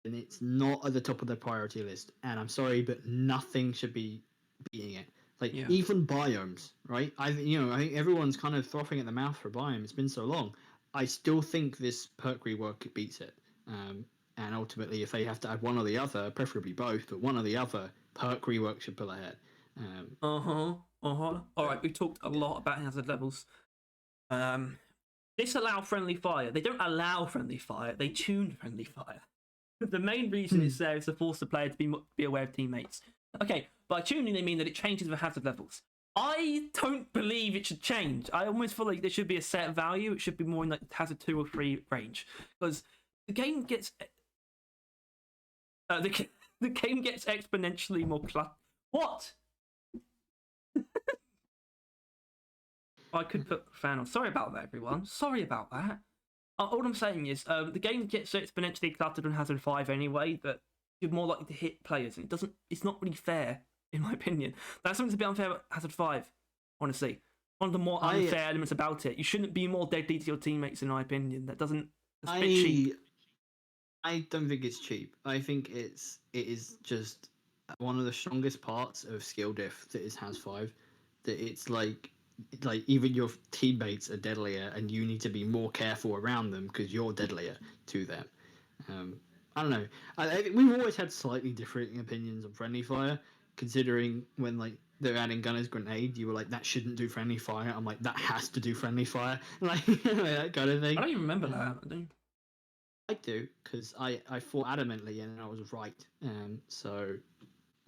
then it's not at the top of the priority list. And I'm sorry, but nothing should be beating it. Like, even biomes, right? I think everyone's kind of frothing at the mouth for biome. It's been so long. I still think this perk rework beats it. And ultimately, if they have to add one or the other, preferably both, but one or the other, perk rework should pull ahead. All right, we talked a lot about hazard levels. Disallow friendly fire. They don't allow friendly fire. They tune friendly fire. The main reason it's there is to force the player to be aware of teammates. Okay, by tuning they mean that it changes the hazard levels. I don't believe it should change. I almost feel like there should be a set value. It should be more in like hazard 2 or 3 range, because the game gets the game gets exponentially more What? I could put fan on. Sorry about that, everyone. Sorry about that. All I'm saying is the game gets exponentially cluttered on Hazard 5 anyway, but you're more likely to hit players, and it's not really fair, in my opinion. That's something to be unfair about Hazard 5, honestly. One of the more unfair elements about it. You shouldn't be more deadly to your teammates, in my opinion. That's a bit cheap. I don't think it's cheap. I think it is just one of the strongest parts of skill diff that is Haz 5. That it's like even your teammates are deadlier, and you need to be more careful around them because you're deadlier to them. I don't know. I think we've always had slightly different opinions on friendly fire, considering when like they're adding gunner's grenade, you were like, that shouldn't do friendly fire. I'm like, that has to do friendly fire, like that kind of thing. I don't even remember that. I do, because I fought adamantly and I was right. So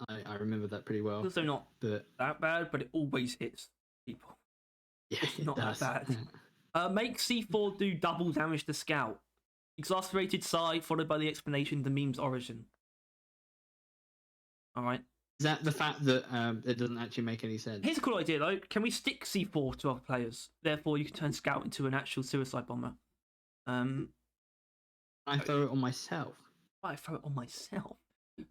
I remember that pretty well. Also not that bad, but it always hits people. Yeah, it's not that bad. Make C4 do double damage to scout. Exasperated sigh, followed by the explanation of the meme's origin. Alright. Is that the fact that it doesn't actually make any sense? Here's a cool idea though. Can we stick C4 to other players? Therefore you can turn scout into an actual suicide bomber. I throw it on myself. I throw it on myself.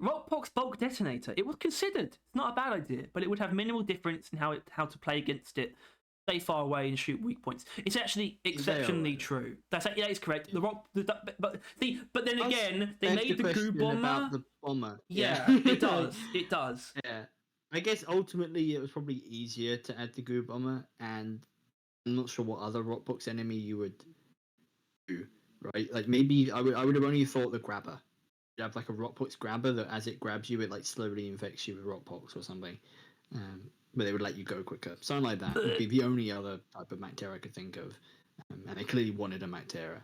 Rockbox bulk detonator. It was considered. It's not a bad idea, but it would have minimal difference in how to play against it. Stay far away and shoot weak points. It's actually exceptionally true. That is correct. Yeah. But then again, they made the goo bomber. About the bomber. Yeah, it does. It does. Yeah, I guess ultimately it was probably easier to add the goo bomber, and I'm not sure what other Rockbox enemy you would do. Right, like maybe I would have only thought the grabber. You have like a Rockbox grabber that as it grabs you, it like slowly infects you with Rockbox or something. But they would let you go quicker. Something like that would be the only other type of Mactera I could think of. And they clearly wanted a Mactera.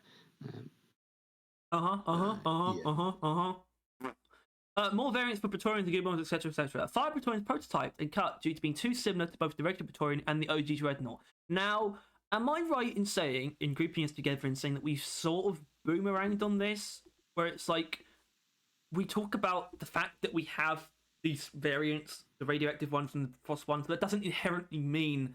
More variants for Praetorians and Gibbons, etc., etc. 5 Praetorians prototyped and cut due to being too similar to both the regular Praetorian and the OG Dreadnought. Now, am I right in grouping us together and saying that we've sort of boomeranged on this? Where it's like, we talk about the fact that we have these variants, the radioactive ones and the frost ones, but that doesn't inherently mean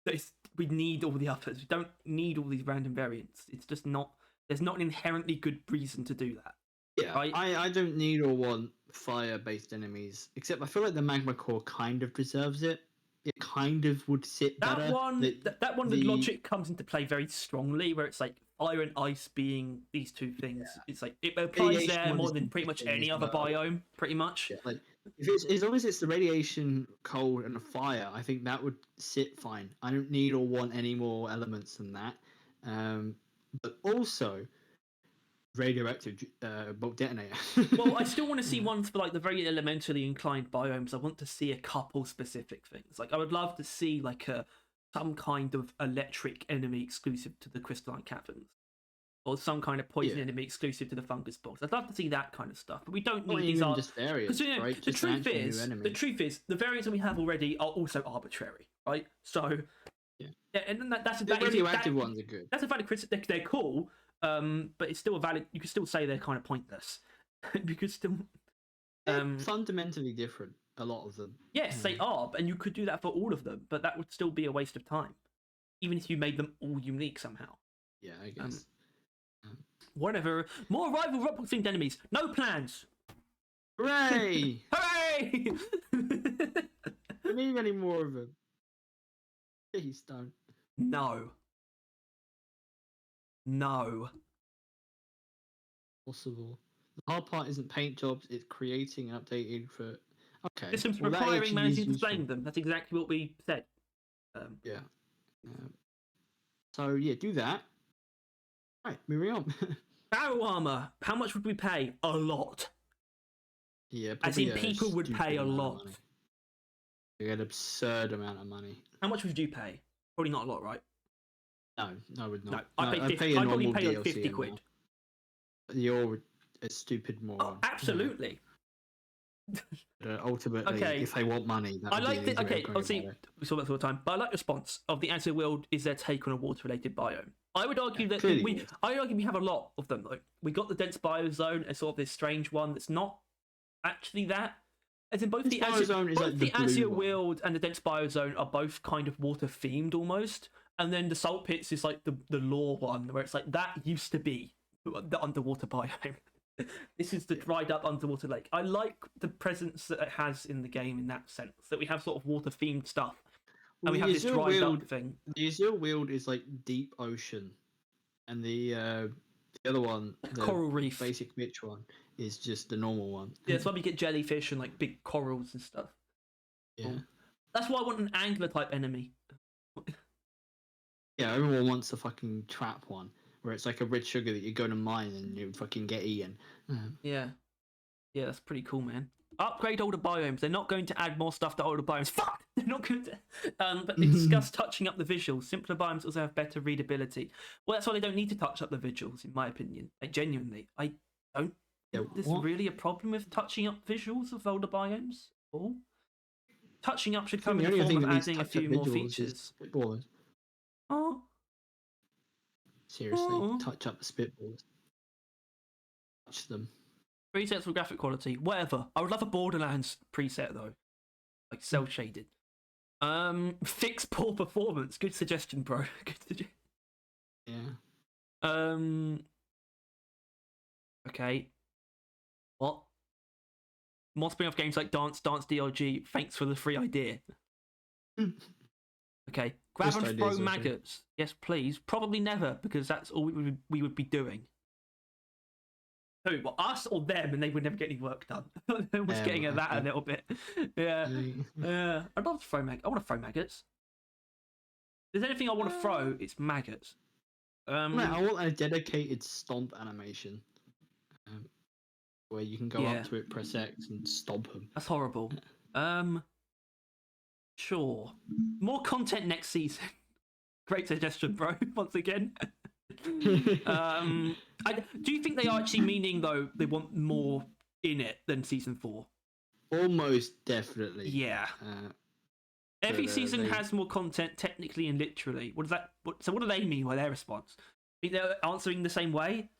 that we need all the others. We don't need all these random variants. It's just not. There's not an inherently good reason to do that. Yeah, right? I don't need or want fire-based enemies, except I feel like the magma core kind of deserves it. It kind of would sit That better. one, the logic comes into play very strongly, where it's like fire and ice being these two things. Yeah. It's like it applies radiation there more than pretty much any other biome, pretty much. Yeah, like if it's as long as it's the radiation, cold, and the fire, I think that would sit fine. I don't need or want any more elements than that. But also radioactive bolt detonator. Well, I still want to see ones for like the very elementally inclined biomes. I want to see a couple specific things. Like I would love to see like some kind of electric enemy exclusive to the crystalline caverns, or some kind of poison enemy exclusive to the fungus box. I'd love to see that kind of stuff, but we don't need these. Just variants, right? The truth is, the variants that we have already are also arbitrary, right? So, yeah, and the radioactive ones are good. That's a valid criticism. They're cool. But it's still a valid. You could still say they're kind of pointless. You could still. Fundamentally different. A lot of them. Yes, they are, and you could do that for all of them, but that would still be a waste of time, even if you made them all unique somehow. Yeah, I guess. Whatever. More rival robot themed enemies. No plans. Hooray! Hooray! We need any more of them. Please don't. No. No. Possible. The hard part isn't paint jobs, it's creating and updating for... Okay. Systems requiring managing displaying them. That's exactly what we said. Yeah. So, yeah, do that. Right, moving on. Barrel armor. How much would we pay? A lot. Yeah, as in people would pay a lot. An absurd amount of money. How much would you pay? Probably not a lot, right? No, I would not. No, I'd probably pay like 50 quid. You're a stupid moron. Oh, absolutely. Ultimately, if they want money, that I like the, okay, obviously, we saw that all the time, but I like the response of the Answer World is their take on a water-related biome. I would argue that we have a lot of them, though. We got the dense biozone as sort of this strange one that's not actually that. As in both the Azure World and the dense biozone are both kind of water-themed almost. And then the salt pits is like the lore one, where it's like that used to be the underwater biome. This is the dried up underwater lake. I like the presence that it has in the game in that sense, that we have sort of water themed stuff. And we have this dried up thing. The Azure World is like deep ocean. And the other one, the coral reef, basic Mitch one, is just the normal one. Yeah, that's why we get jellyfish and like big corals and stuff. Yeah. That's why I want an angler type enemy. Yeah, everyone wants a fucking trap one, where it's like a red sugar that you go to mine and you fucking get eaten. Yeah. Yeah, that's pretty cool, man. Upgrade older biomes. They're not going to add more stuff to older biomes. Fuck! They're not going to... but they discuss touching up the visuals. Simpler biomes also have better readability. Well, that's why they don't need to touch up the visuals, in my opinion. Like, genuinely. I don't think there's really a problem with touching up visuals of older biomes. Oh. Touching up should come in the form of adding a few more features. Oh. Seriously, touch up the spitballs. Touch them. Presets for graphic quality, whatever. I would love a Borderlands preset though, like cell shaded. Fix poor performance. Good suggestion, bro. Good suggestion. Yeah. Okay. What? More spin-off games like Dance DRG. Thanks for the free idea. Okay. Grab and throw maggots. Yes, please. Probably never, because that's all we would be doing. Who? Well, us or them, and they would never get any work done. I was getting at that a little bit. Yeah. Yeah. I'd love to throw maggots. I want to throw maggots. If there's anything I want to throw, it's maggots. Man, I want a dedicated stomp animation. Where you can go up to it, press X, and stomp them. That's horrible. Sure. More content next season. Great suggestion, bro. Once again. Do you think they are actually meaning though they want more in it than season 4? Almost definitely. Yeah. Every season has more content technically and literally. What do they mean by their response? Think they're answering the same way?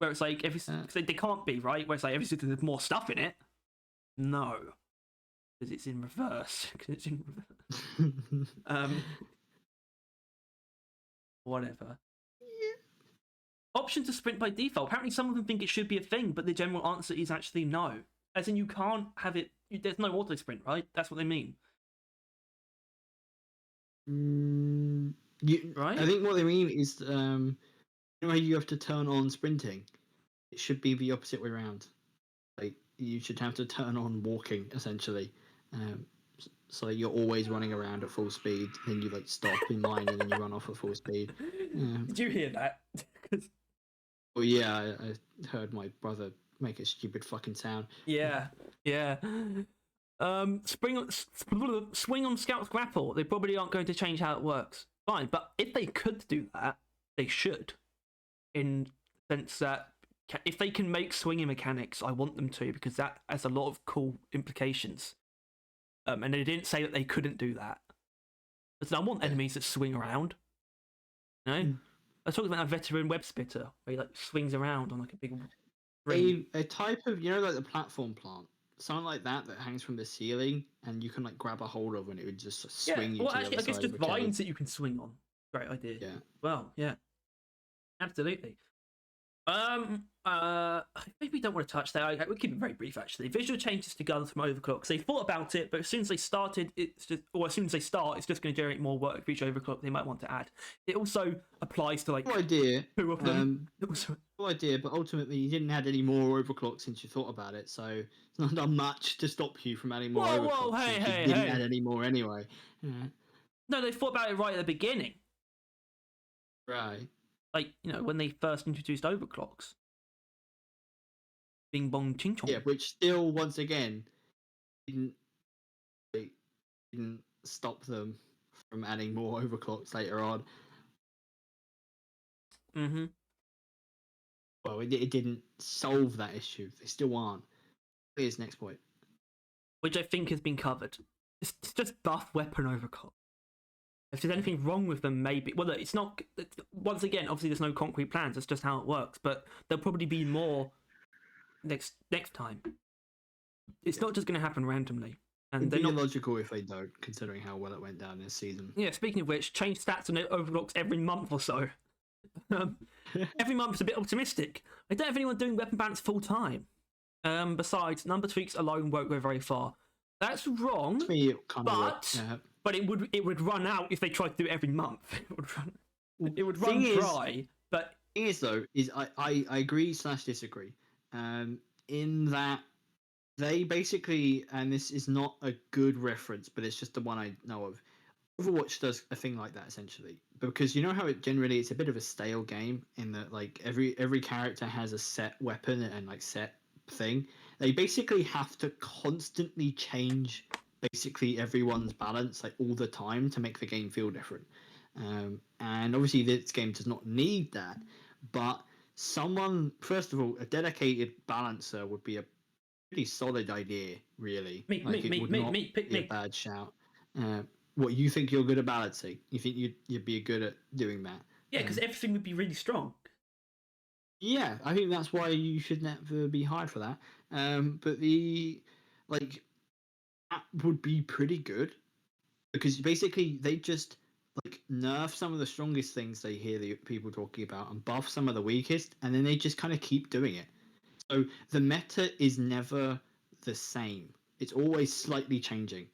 Where it's like they can't be, right? Where it's like every season there's more stuff in it. No, because it's in reverse. Whatever. Option to sprint by default. Apparently, some of them think it should be a thing, but the general answer is actually no. As in, you can't have it. There's no auto sprint, right? That's what they mean. Right? I think what they mean is, you know how you have to turn on sprinting? It should be the opposite way around. Like, you should have to turn on walking, essentially. So you're always running around at full speed, then you like stop in line, and then you run off at full speed. Did you hear that? Well, yeah, I heard my brother make a stupid fucking sound. Yeah. Swing on Scout's grapple. They probably aren't going to change how it works. Fine, but if they could do that, they should. In the sense that if they can make swinging mechanics, I want them to, because that has a lot of cool implications. And they didn't say that they couldn't do that. But I want enemies that swing around. You know? I was talking about a veteran web spitter where he like swings around on like a big ring. A type of, you know, like the platform plant, something like that hangs from the ceiling, and you can like grab a hold of, and it would just swing you. Well, to actually, the I guess other just side of the vines that you can swing on. Great idea. Yeah. Well, yeah, absolutely. Maybe we don't want to touch that. We'll keep it very brief, actually. Visual changes to guns from overclocks. They thought about it, but as soon as they started, it's just, or as soon as they start, it's just going to generate more work for each overclock they might want to add. It also applies to like cool idea. 2 of them. Cool idea, but ultimately you didn't add any more overclocks since you thought about it, so it's not done much to stop you from adding more overclocks. Whoa, hey, you didn't add any more anyway. No, they thought about it right at the beginning. Right. Like, you know, when they first introduced overclocks. Bing bong ching chong. Yeah, which still, once again, didn't stop them from adding more overclocks later on. Mm-hmm. Well, it didn't solve that issue. They still aren't. Here's next point. Which I think has been covered. It's just buff weapon overclock. If there's anything wrong with them, maybe. Well, it's not. Once again, obviously, there's no concrete plans. It's just how it works. But there'll probably be more next time. It's not just going to happen randomly. And they're not logical if they don't, considering how well it went down this season. Yeah. Speaking of which, change stats and overclocks every month or so. Every month's a bit optimistic. I don't have anyone doing weapon balance full time. Besides, number tweaks alone won't go very far. That's wrong. But it would run out if they tried to do it every month. It would run dry. But thing is though, I agree / disagree. In that they basically, and this is not a good reference, but it's just the one I know of. Overwatch does a thing like that essentially, because you know how it generally it's a bit of a stale game in that like every character has a set weapon and like set thing. They basically have to constantly change basically everyone's balance like all the time to make the game feel different. And obviously this game does not need that, but first of all, a dedicated balancer would be a pretty solid idea, really. Pick me. A bad shout. What, you think you're good at balancing? You think you'd be good at doing that? Yeah, because everything would be really strong. Yeah, I think that's why you should never be hired for that. But that would be pretty good, because basically they just like nerf some of the strongest things they hear the people talking about and buff some of the weakest, and then they just kind of keep doing it. So the meta is never the same. It's always slightly changing.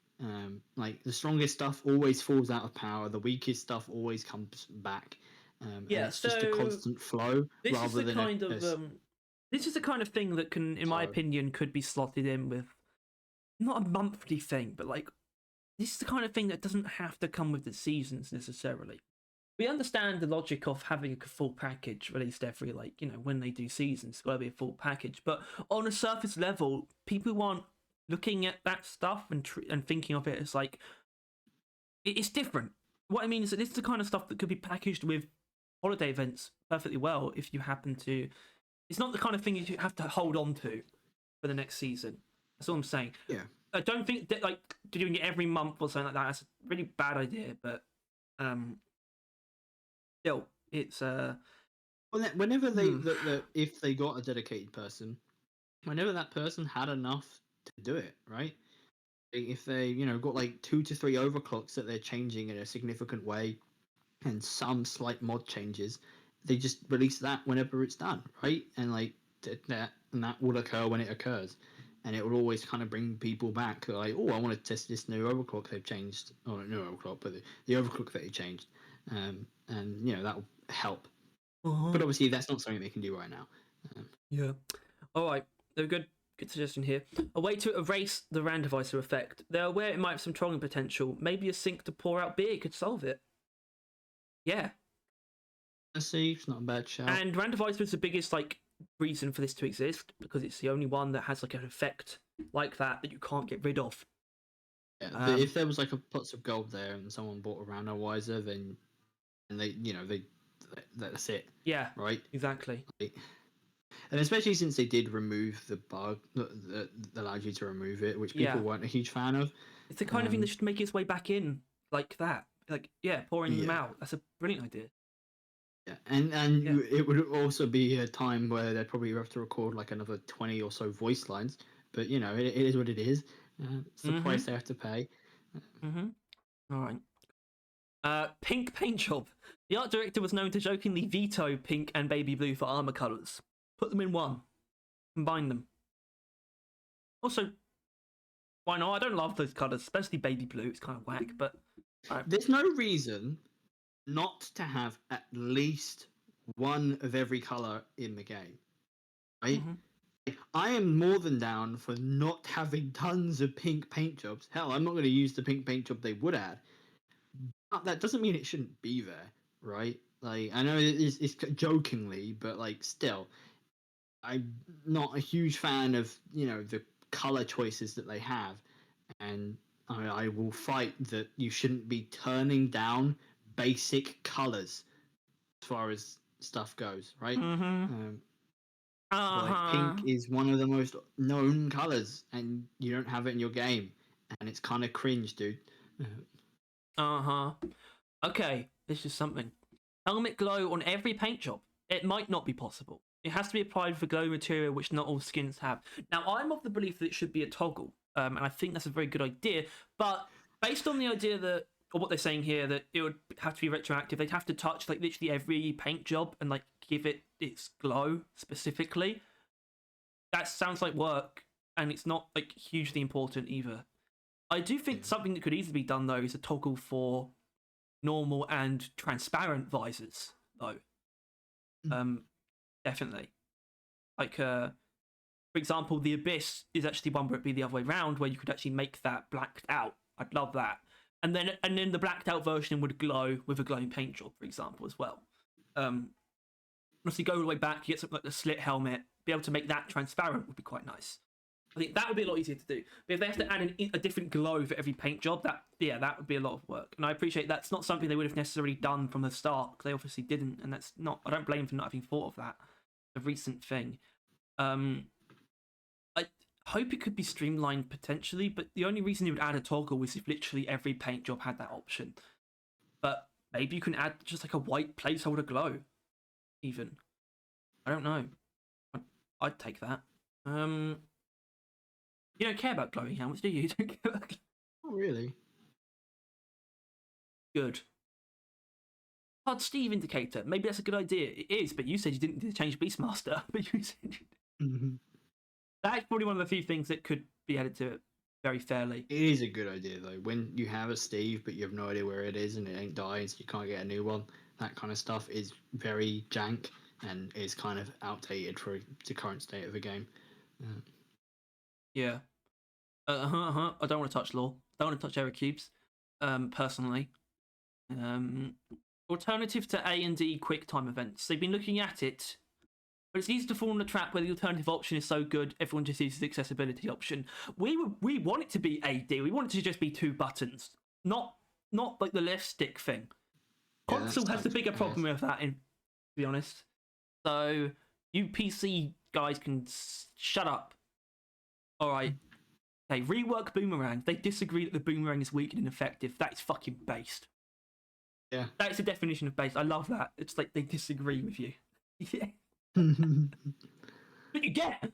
Like the strongest stuff always falls out of power. The weakest stuff always comes back. It's just a constant flow rather than this is the kind of thing that can, in my opinion, could be slotted in with not a monthly thing, but like this is the kind of thing that doesn't have to come with the seasons necessarily. We understand the logic of having a full package released every, like, you know, when they do seasons, it's got to be a full package. But on a surface level, people aren't looking at that stuff and thinking of it as like it's different. What I mean is that this is the kind of stuff that could be packaged with holiday events perfectly well if you happen to. It's not the kind of thing you have to hold on to for the next season. That's all I'm saying. Yeah. I don't think that like doing it every month or something like that. That's a really bad idea. But still, it's Whenever if they got a dedicated person, whenever that person had enough to do it, right? If they, got like 2 to 3 overclocks that they're changing in a significant way, and some slight mod changes, they just release that whenever it's done, right? And like that will occur when it occurs, and it will always kind of bring people back. Like, oh, I want to test this new overclock they've changed, or not new overclock, but the overclock that they changed, and that will help. But obviously, that's not something they can do right now. Yeah. All right. They're good. Good suggestion here. A way to erase the randomizer effect. They're aware it might have some trolling potential. Maybe a sink to pour out beer could solve it. Yeah. I see. It's not a bad shout. And randomizer is the biggest reason for this to exist, because it's the only one that has an effect like that you can't get rid of. Yeah. If there was a pots of gold there and someone bought a randomizer, then that's it. Yeah. Right. Exactly. And especially since they did remove the bug that allowed you to remove it, which people weren't a huge fan of. It's the kind of thing that should make its way back in like that. Pouring them out. That's a brilliant idea. Yeah, and it would also be a time where they'd probably have to record another 20 or so voice lines. But it is what it is. It's the price they have to pay. All right. Pink paint job. The art director was known to jokingly veto pink and baby blue for armor colors. Put them in one. Combine them. Also, why not? I don't love those colors, especially baby blue. It's kind of whack, but... There's no reason not to have at least one of every color in the game, right? I am more than down for not having tons of pink paint jobs. Hell, I'm not going to use the pink paint job they would add, but that doesn't mean it shouldn't be there, right? I know it's jokingly, but still, I'm not a huge fan of the color choices that they have, and I will fight that you shouldn't be turning down basic colors as far as stuff goes, right? Pink is one of the most known colors, and you don't have it in your game, and it's kind of cringe, dude. Okay, this is something. Helmet glow on every paint job. It might not be possible. It has to be applied with a glow material which not all skins have. Now, I'm of the belief that it should be a toggle, and I think that's a very good idea, but based on the idea that, or what they're saying here, that it would have to be retroactive, they'd have to touch literally every paint job and give it its glow specifically. That sounds like work, and it's not hugely important either. I do think something that could easily be done, though, is a toggle for normal and transparent visors, though. Definitely. For example, the Abyss is actually one where it'd be the other way around, where you could actually make that blacked out. I'd love that. And then the blacked out version would glow with a glowing paint job, for example, as well. Obviously, go all the way back, you get something like the slit helmet, be able to make that transparent would be quite nice. I think that would be a lot easier to do. But if they have to add a different glow for every paint job, that would be a lot of work. And I appreciate that's not something they would have necessarily done from the start, because they obviously didn't, and that's not. I don't blame them for not having thought of that. A recent thing. I hope it could be streamlined potentially, but the only reason you would add a toggle is if literally every paint job had that option. But maybe you can add just a white placeholder glow, even. I don't know. I'd take that. You don't care about glowing helmets, do you? You don't care about... Not really. Good. Hard Steve indicator. Maybe that's a good idea. It is, but you said you didn't change Beastmaster. But you said that's probably one of the few things that could be added to it very fairly. It is a good idea, though. When you have a Steve, but you have no idea where it is, and it ain't dying, so you can't get a new one, that kind of stuff is very jank and is kind of outdated for the current state of the game. Yeah. I don't want to touch law. Don't want to touch error cubes. Personally. Alternative to A and D quick time events. They've been looking at it, but it's easy to fall in the trap where the alternative option is so good, everyone just uses the accessibility option. We want it to be AD. We want it to just be 2 buttons, not like the left stick thing. Console has the bigger problem with that, to be honest. So you PC guys can shut up. All right. Okay, rework boomerang. They disagree that the boomerang is weak and ineffective. That is fucking based. Yeah. That is the definition of based. I love that. It's like they disagree with you. Yeah. What you get?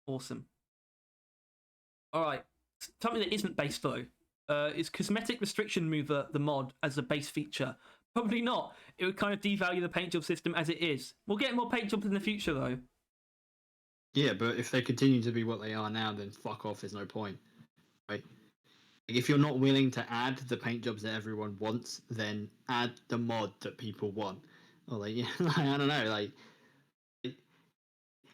Awesome. All right. Something that isn't based though. Is cosmetic restriction mover the mod as a base feature? Probably not. It would kind of devalue the paint job system as it is. We'll get more paint jobs in the future though. Yeah, but if they continue to be what they are now, then fuck off. There's no point, right? If you're not willing to add the paint jobs that everyone wants, then add the mod that people want. Or like, yeah, I don't know, like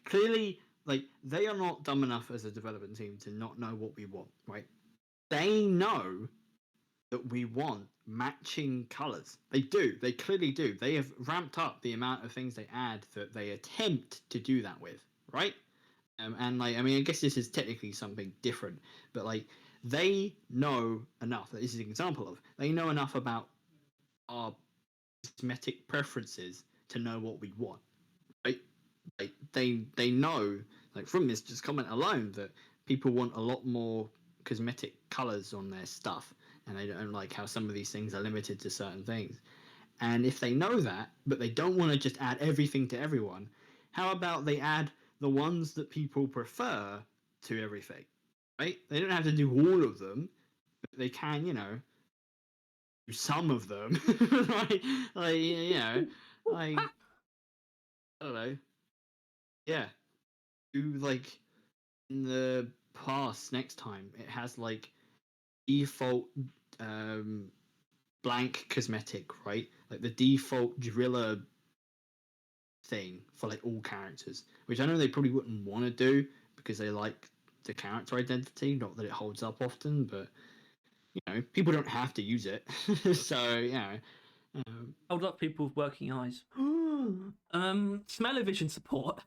clearly, like they are not dumb enough as a development team to not know what we want, right? They know that we want matching colors. They do. They clearly do. They have ramped up the amount of things they add that they attempt to do that with, right? And like, I mean, I guess this is technically something different, but like, they know enough. This is an example of they know enough about our cosmetic preferences to know what we want, right? Like, they know, like from this just comment alone, that people want a lot more cosmetic colors on their stuff, and they don't like how some of these things are limited to certain things. And if they know that, but they don't want to just add everything to everyone, how about they add the ones that people prefer to everything, right? They don't have to do all of them, but they can, do some of them. like, like, I don't know. Yeah. Do, like, in the past, next time, it has, like, default blank cosmetic, right? Like the default driller thing for like all characters, which I know they probably wouldn't want to do because they like the character identity, not that it holds up often, but people don't have to use it. So Hold up people's working eyes. Smell-o-vision support.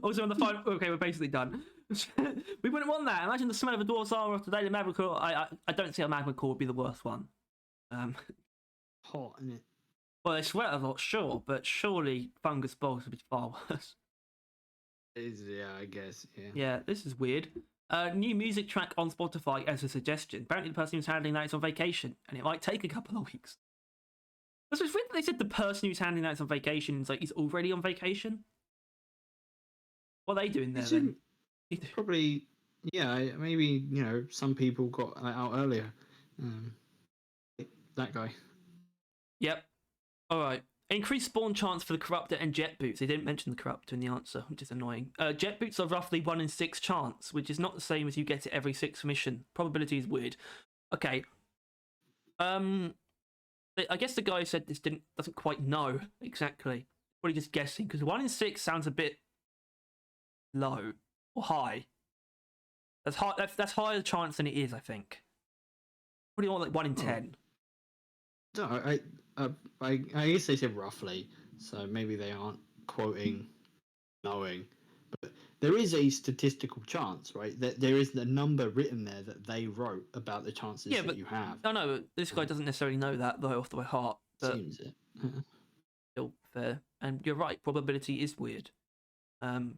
Also on the phone. Okay, we're basically done. We wouldn't want that. Imagine the smell of a dwarf's armor after daily magma core. I don't see a magma core would be the worst one. Hot, isn't it? Well, they sweat a lot, sure, but surely fungus balls would be far worse. Yeah, I guess. Yeah. Yeah, this is weird. New music track on Spotify as a suggestion. Apparently, the person who's handling that is on vacation, and it might take a couple of weeks. It's weird that they said the person who's handling that is on vacation is like he's already on vacation. What are they doing there then? Probably, yeah. Maybe some people got out earlier. That guy. Yep. All right. Increased spawn chance for the Corruptor and Jet Boots. They didn't mention the Corruptor in the answer, which is annoying. Jet Boots are roughly 1 in 6 chance, which is not the same as you get it every 6th mission. Probability is weird. Okay. I guess the guy who said this doesn't quite know exactly. Probably just guessing, because 1 in 6 sounds a bit low or high. That's high. That's higher chance than it is, I think. What do you want, like 1 in 10? No, I guess they said roughly, so maybe they aren't quoting knowing, but there is a statistical chance, right? That there is the number written there that they wrote about the chances that you have. No, this guy doesn't necessarily know that though off the by heart. But seems it. Still fair, and you're right. Probability is weird. And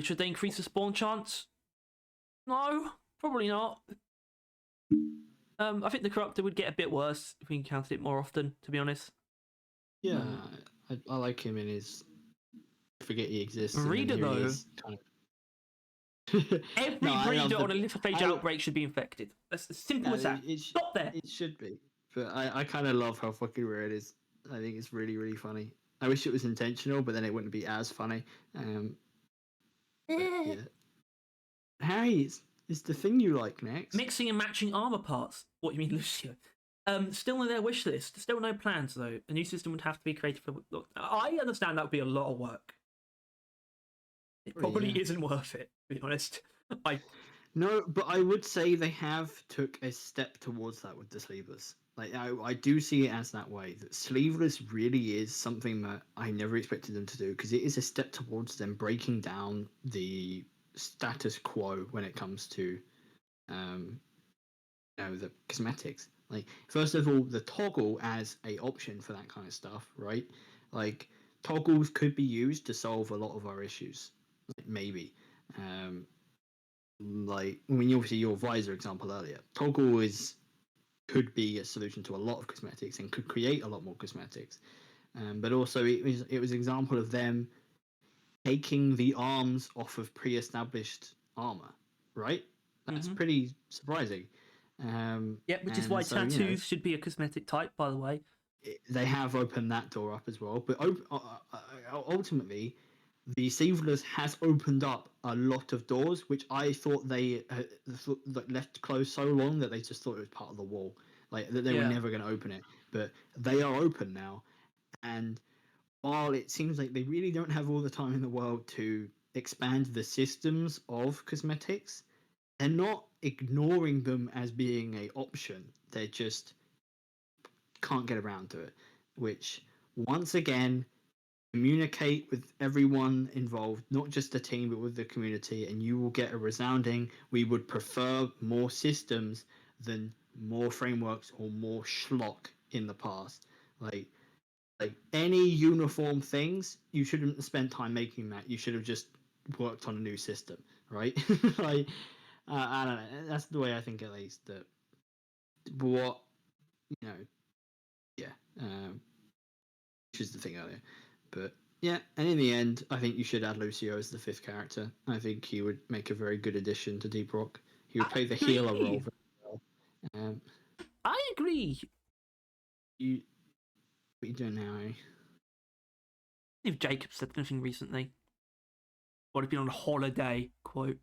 should they increase the spawn chance? No, probably not. I think the Corruptor would get a bit worse if we encountered it more often, to be honest. Yeah, I like him in his. I forget he exists. Reader, though. Every breeder on a Lithophage outbreak should be infected. That's as simple as that. Stop there. It should be. But I kind of love how fucking rare it is. I think it's really, really funny. I wish it was intentional, but then it wouldn't be as funny. Yeah. Harry, is the thing you like next? Mixing and matching armor parts. What do you mean, Lucio? Still on their wish list. Still no plans, though. A new system would have to be created for... Look, I understand that would be a lot of work. It probably isn't worth it, to be honest. No, but I would say they have took a step towards that with the sleeveless. Like, I do see it as that way. That sleeveless really is something that I never expected them to do, because it is a step towards them breaking down the status quo when it comes to the cosmetics. Like, first of all, the toggle as a option for that kind of stuff, right? Like, toggles could be used to solve a lot of our issues. Like, maybe. Like, I mean, obviously your visor example earlier. Toggle is could be a solution to a lot of cosmetics and could create a lot more cosmetics. But also, it was an example of them taking the arms off of pre-established armor, right? That's pretty surprising. Yeah, which is why tattoos should be a cosmetic type, by the way. They have opened that door up as well, but ultimately, the Sealers has opened up a lot of doors, which I thought they left closed so long that they just thought it was part of the wall, like that they were never going to open it. But they are open now, and while it seems like they really don't have all the time in the world to expand the systems of cosmetics, they're not ignoring them as being an option. They just can't get around to it, which once again, communicate with everyone involved, not just the team, but with the community, and you will get a resounding, we would prefer more systems than more frameworks or more schlock in the past. Like any uniform things, you shouldn't have spent time making that. You should have just worked on a new system, right? Like, I don't know. That's the way I think, at least. That what which is the thing earlier, but yeah. And in the end, I think you should add Lucio as the 5th character. I think he would make a very good addition to Deep Rock. He would play the healer role very well. I agree. What are you doing now, eh? If Jacob said anything recently, or have been on a holiday, quote.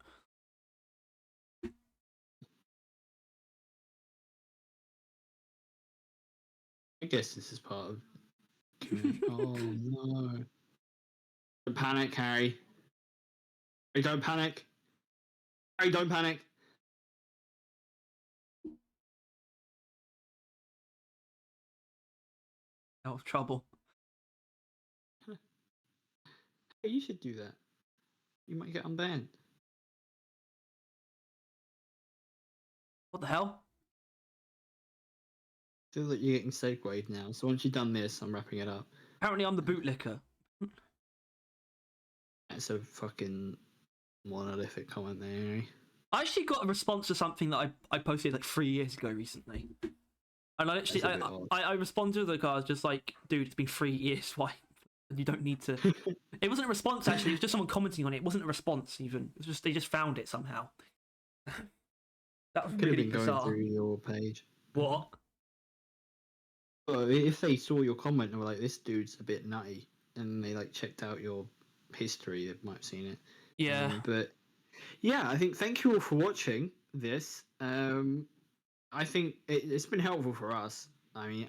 I guess this is part of. Oh no! Don't panic, Harry. Harry, don't panic. Harry, don't panic. Out of trouble. Hey, you should do that. You might get unbanned. What the hell? I feel that you're getting segued now. So once you've done this, I'm wrapping it up. Apparently, I'm the bootlicker. That's a fucking monolithic comment there. I actually got a response to something that I posted like 3 years ago recently. And I actually I responded to the guy just like, dude, it's been 3 years. Why? You don't need to. It wasn't a response actually. It was just someone commenting on it. It wasn't a response even. It was just they just found it somehow. That was Could really have been bizarre. going through your page. What? Well, if they saw your comment and were like, "This dude's a bit nutty," and they like checked out your history, they might have seen it. Yeah. But yeah, I think thank you all for watching this. I think it's been helpful for us. I mean,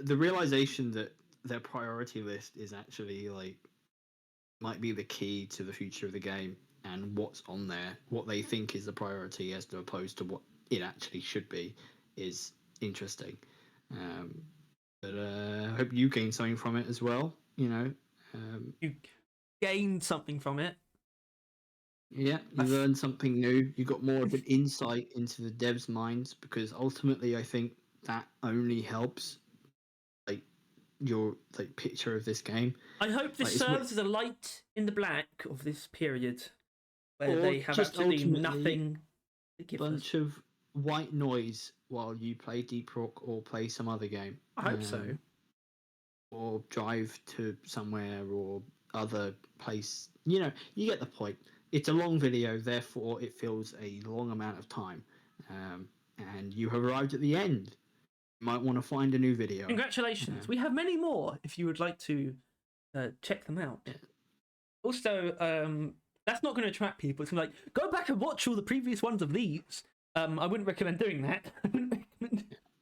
the realization that their priority list is actually like might be the key to the future of the game and what's on there, what they think is the priority as opposed to what it actually should be, is interesting. But I hope you gain something from it as well. You gained something from it. Yeah, you learned something new. You got more of an insight into the devs' minds, because ultimately, I think that only helps like your picture of this game. I hope this serves as a light in the black of this period where they have absolutely nothing to give us. A bunch of white noise while you play Deep Rock or play some other game. I hope so. Or drive to somewhere or other place. You get the point. It's a long video, therefore it feels a long amount of time. And you have arrived at the end. You might want to find a new video. Congratulations. We have many more if you would like to check them out. Yeah. Also, that's not going to attract people. It's going to be like, go back and watch all the previous ones of these. I wouldn't recommend doing that.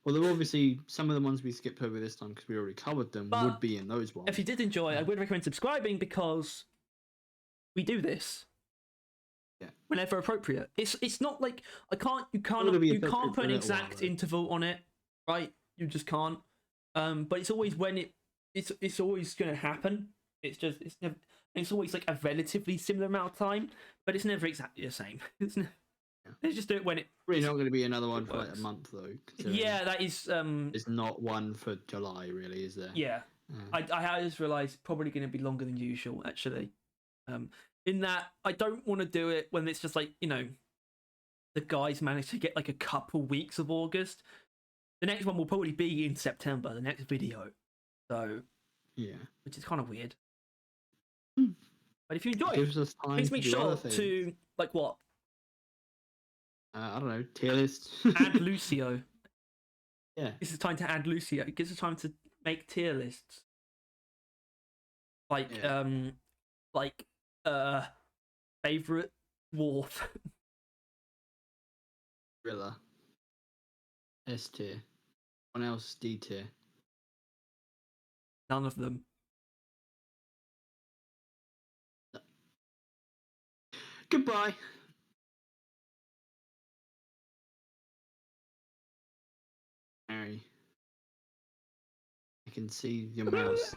Well, there were obviously some of the ones we skipped over this time because we already covered them would be in those ones. If you did enjoy, I would recommend subscribing because we do this. Yeah. Whenever appropriate. It's not like you can't put an exact interval on it, right? You just can't. But it's always when it's always going to happen. It's always like a relatively similar amount of time, but it's never exactly the same. Let's just do it when it. Really not going to be another one for like a month though. Yeah, that is. It's not one for July, really, is there? Yeah, I just realised probably going to be longer than usual actually. In that I don't want to do it when it's just like the guys managed to get like a couple weeks of August. The next one will probably be in September. The next video, so Yeah. which is kind of weird. Hmm. But if you enjoy it, Gives us time please to make do other sure things. to like what I don't know, tier list. add Lucio. Yeah. This is time to add Lucio. It gives us time to make tier lists. Like Yeah. like favorite dwarf. Gorilla. S tier. One else D tier. None of them. Goodbye. Harry. I can see your mouse.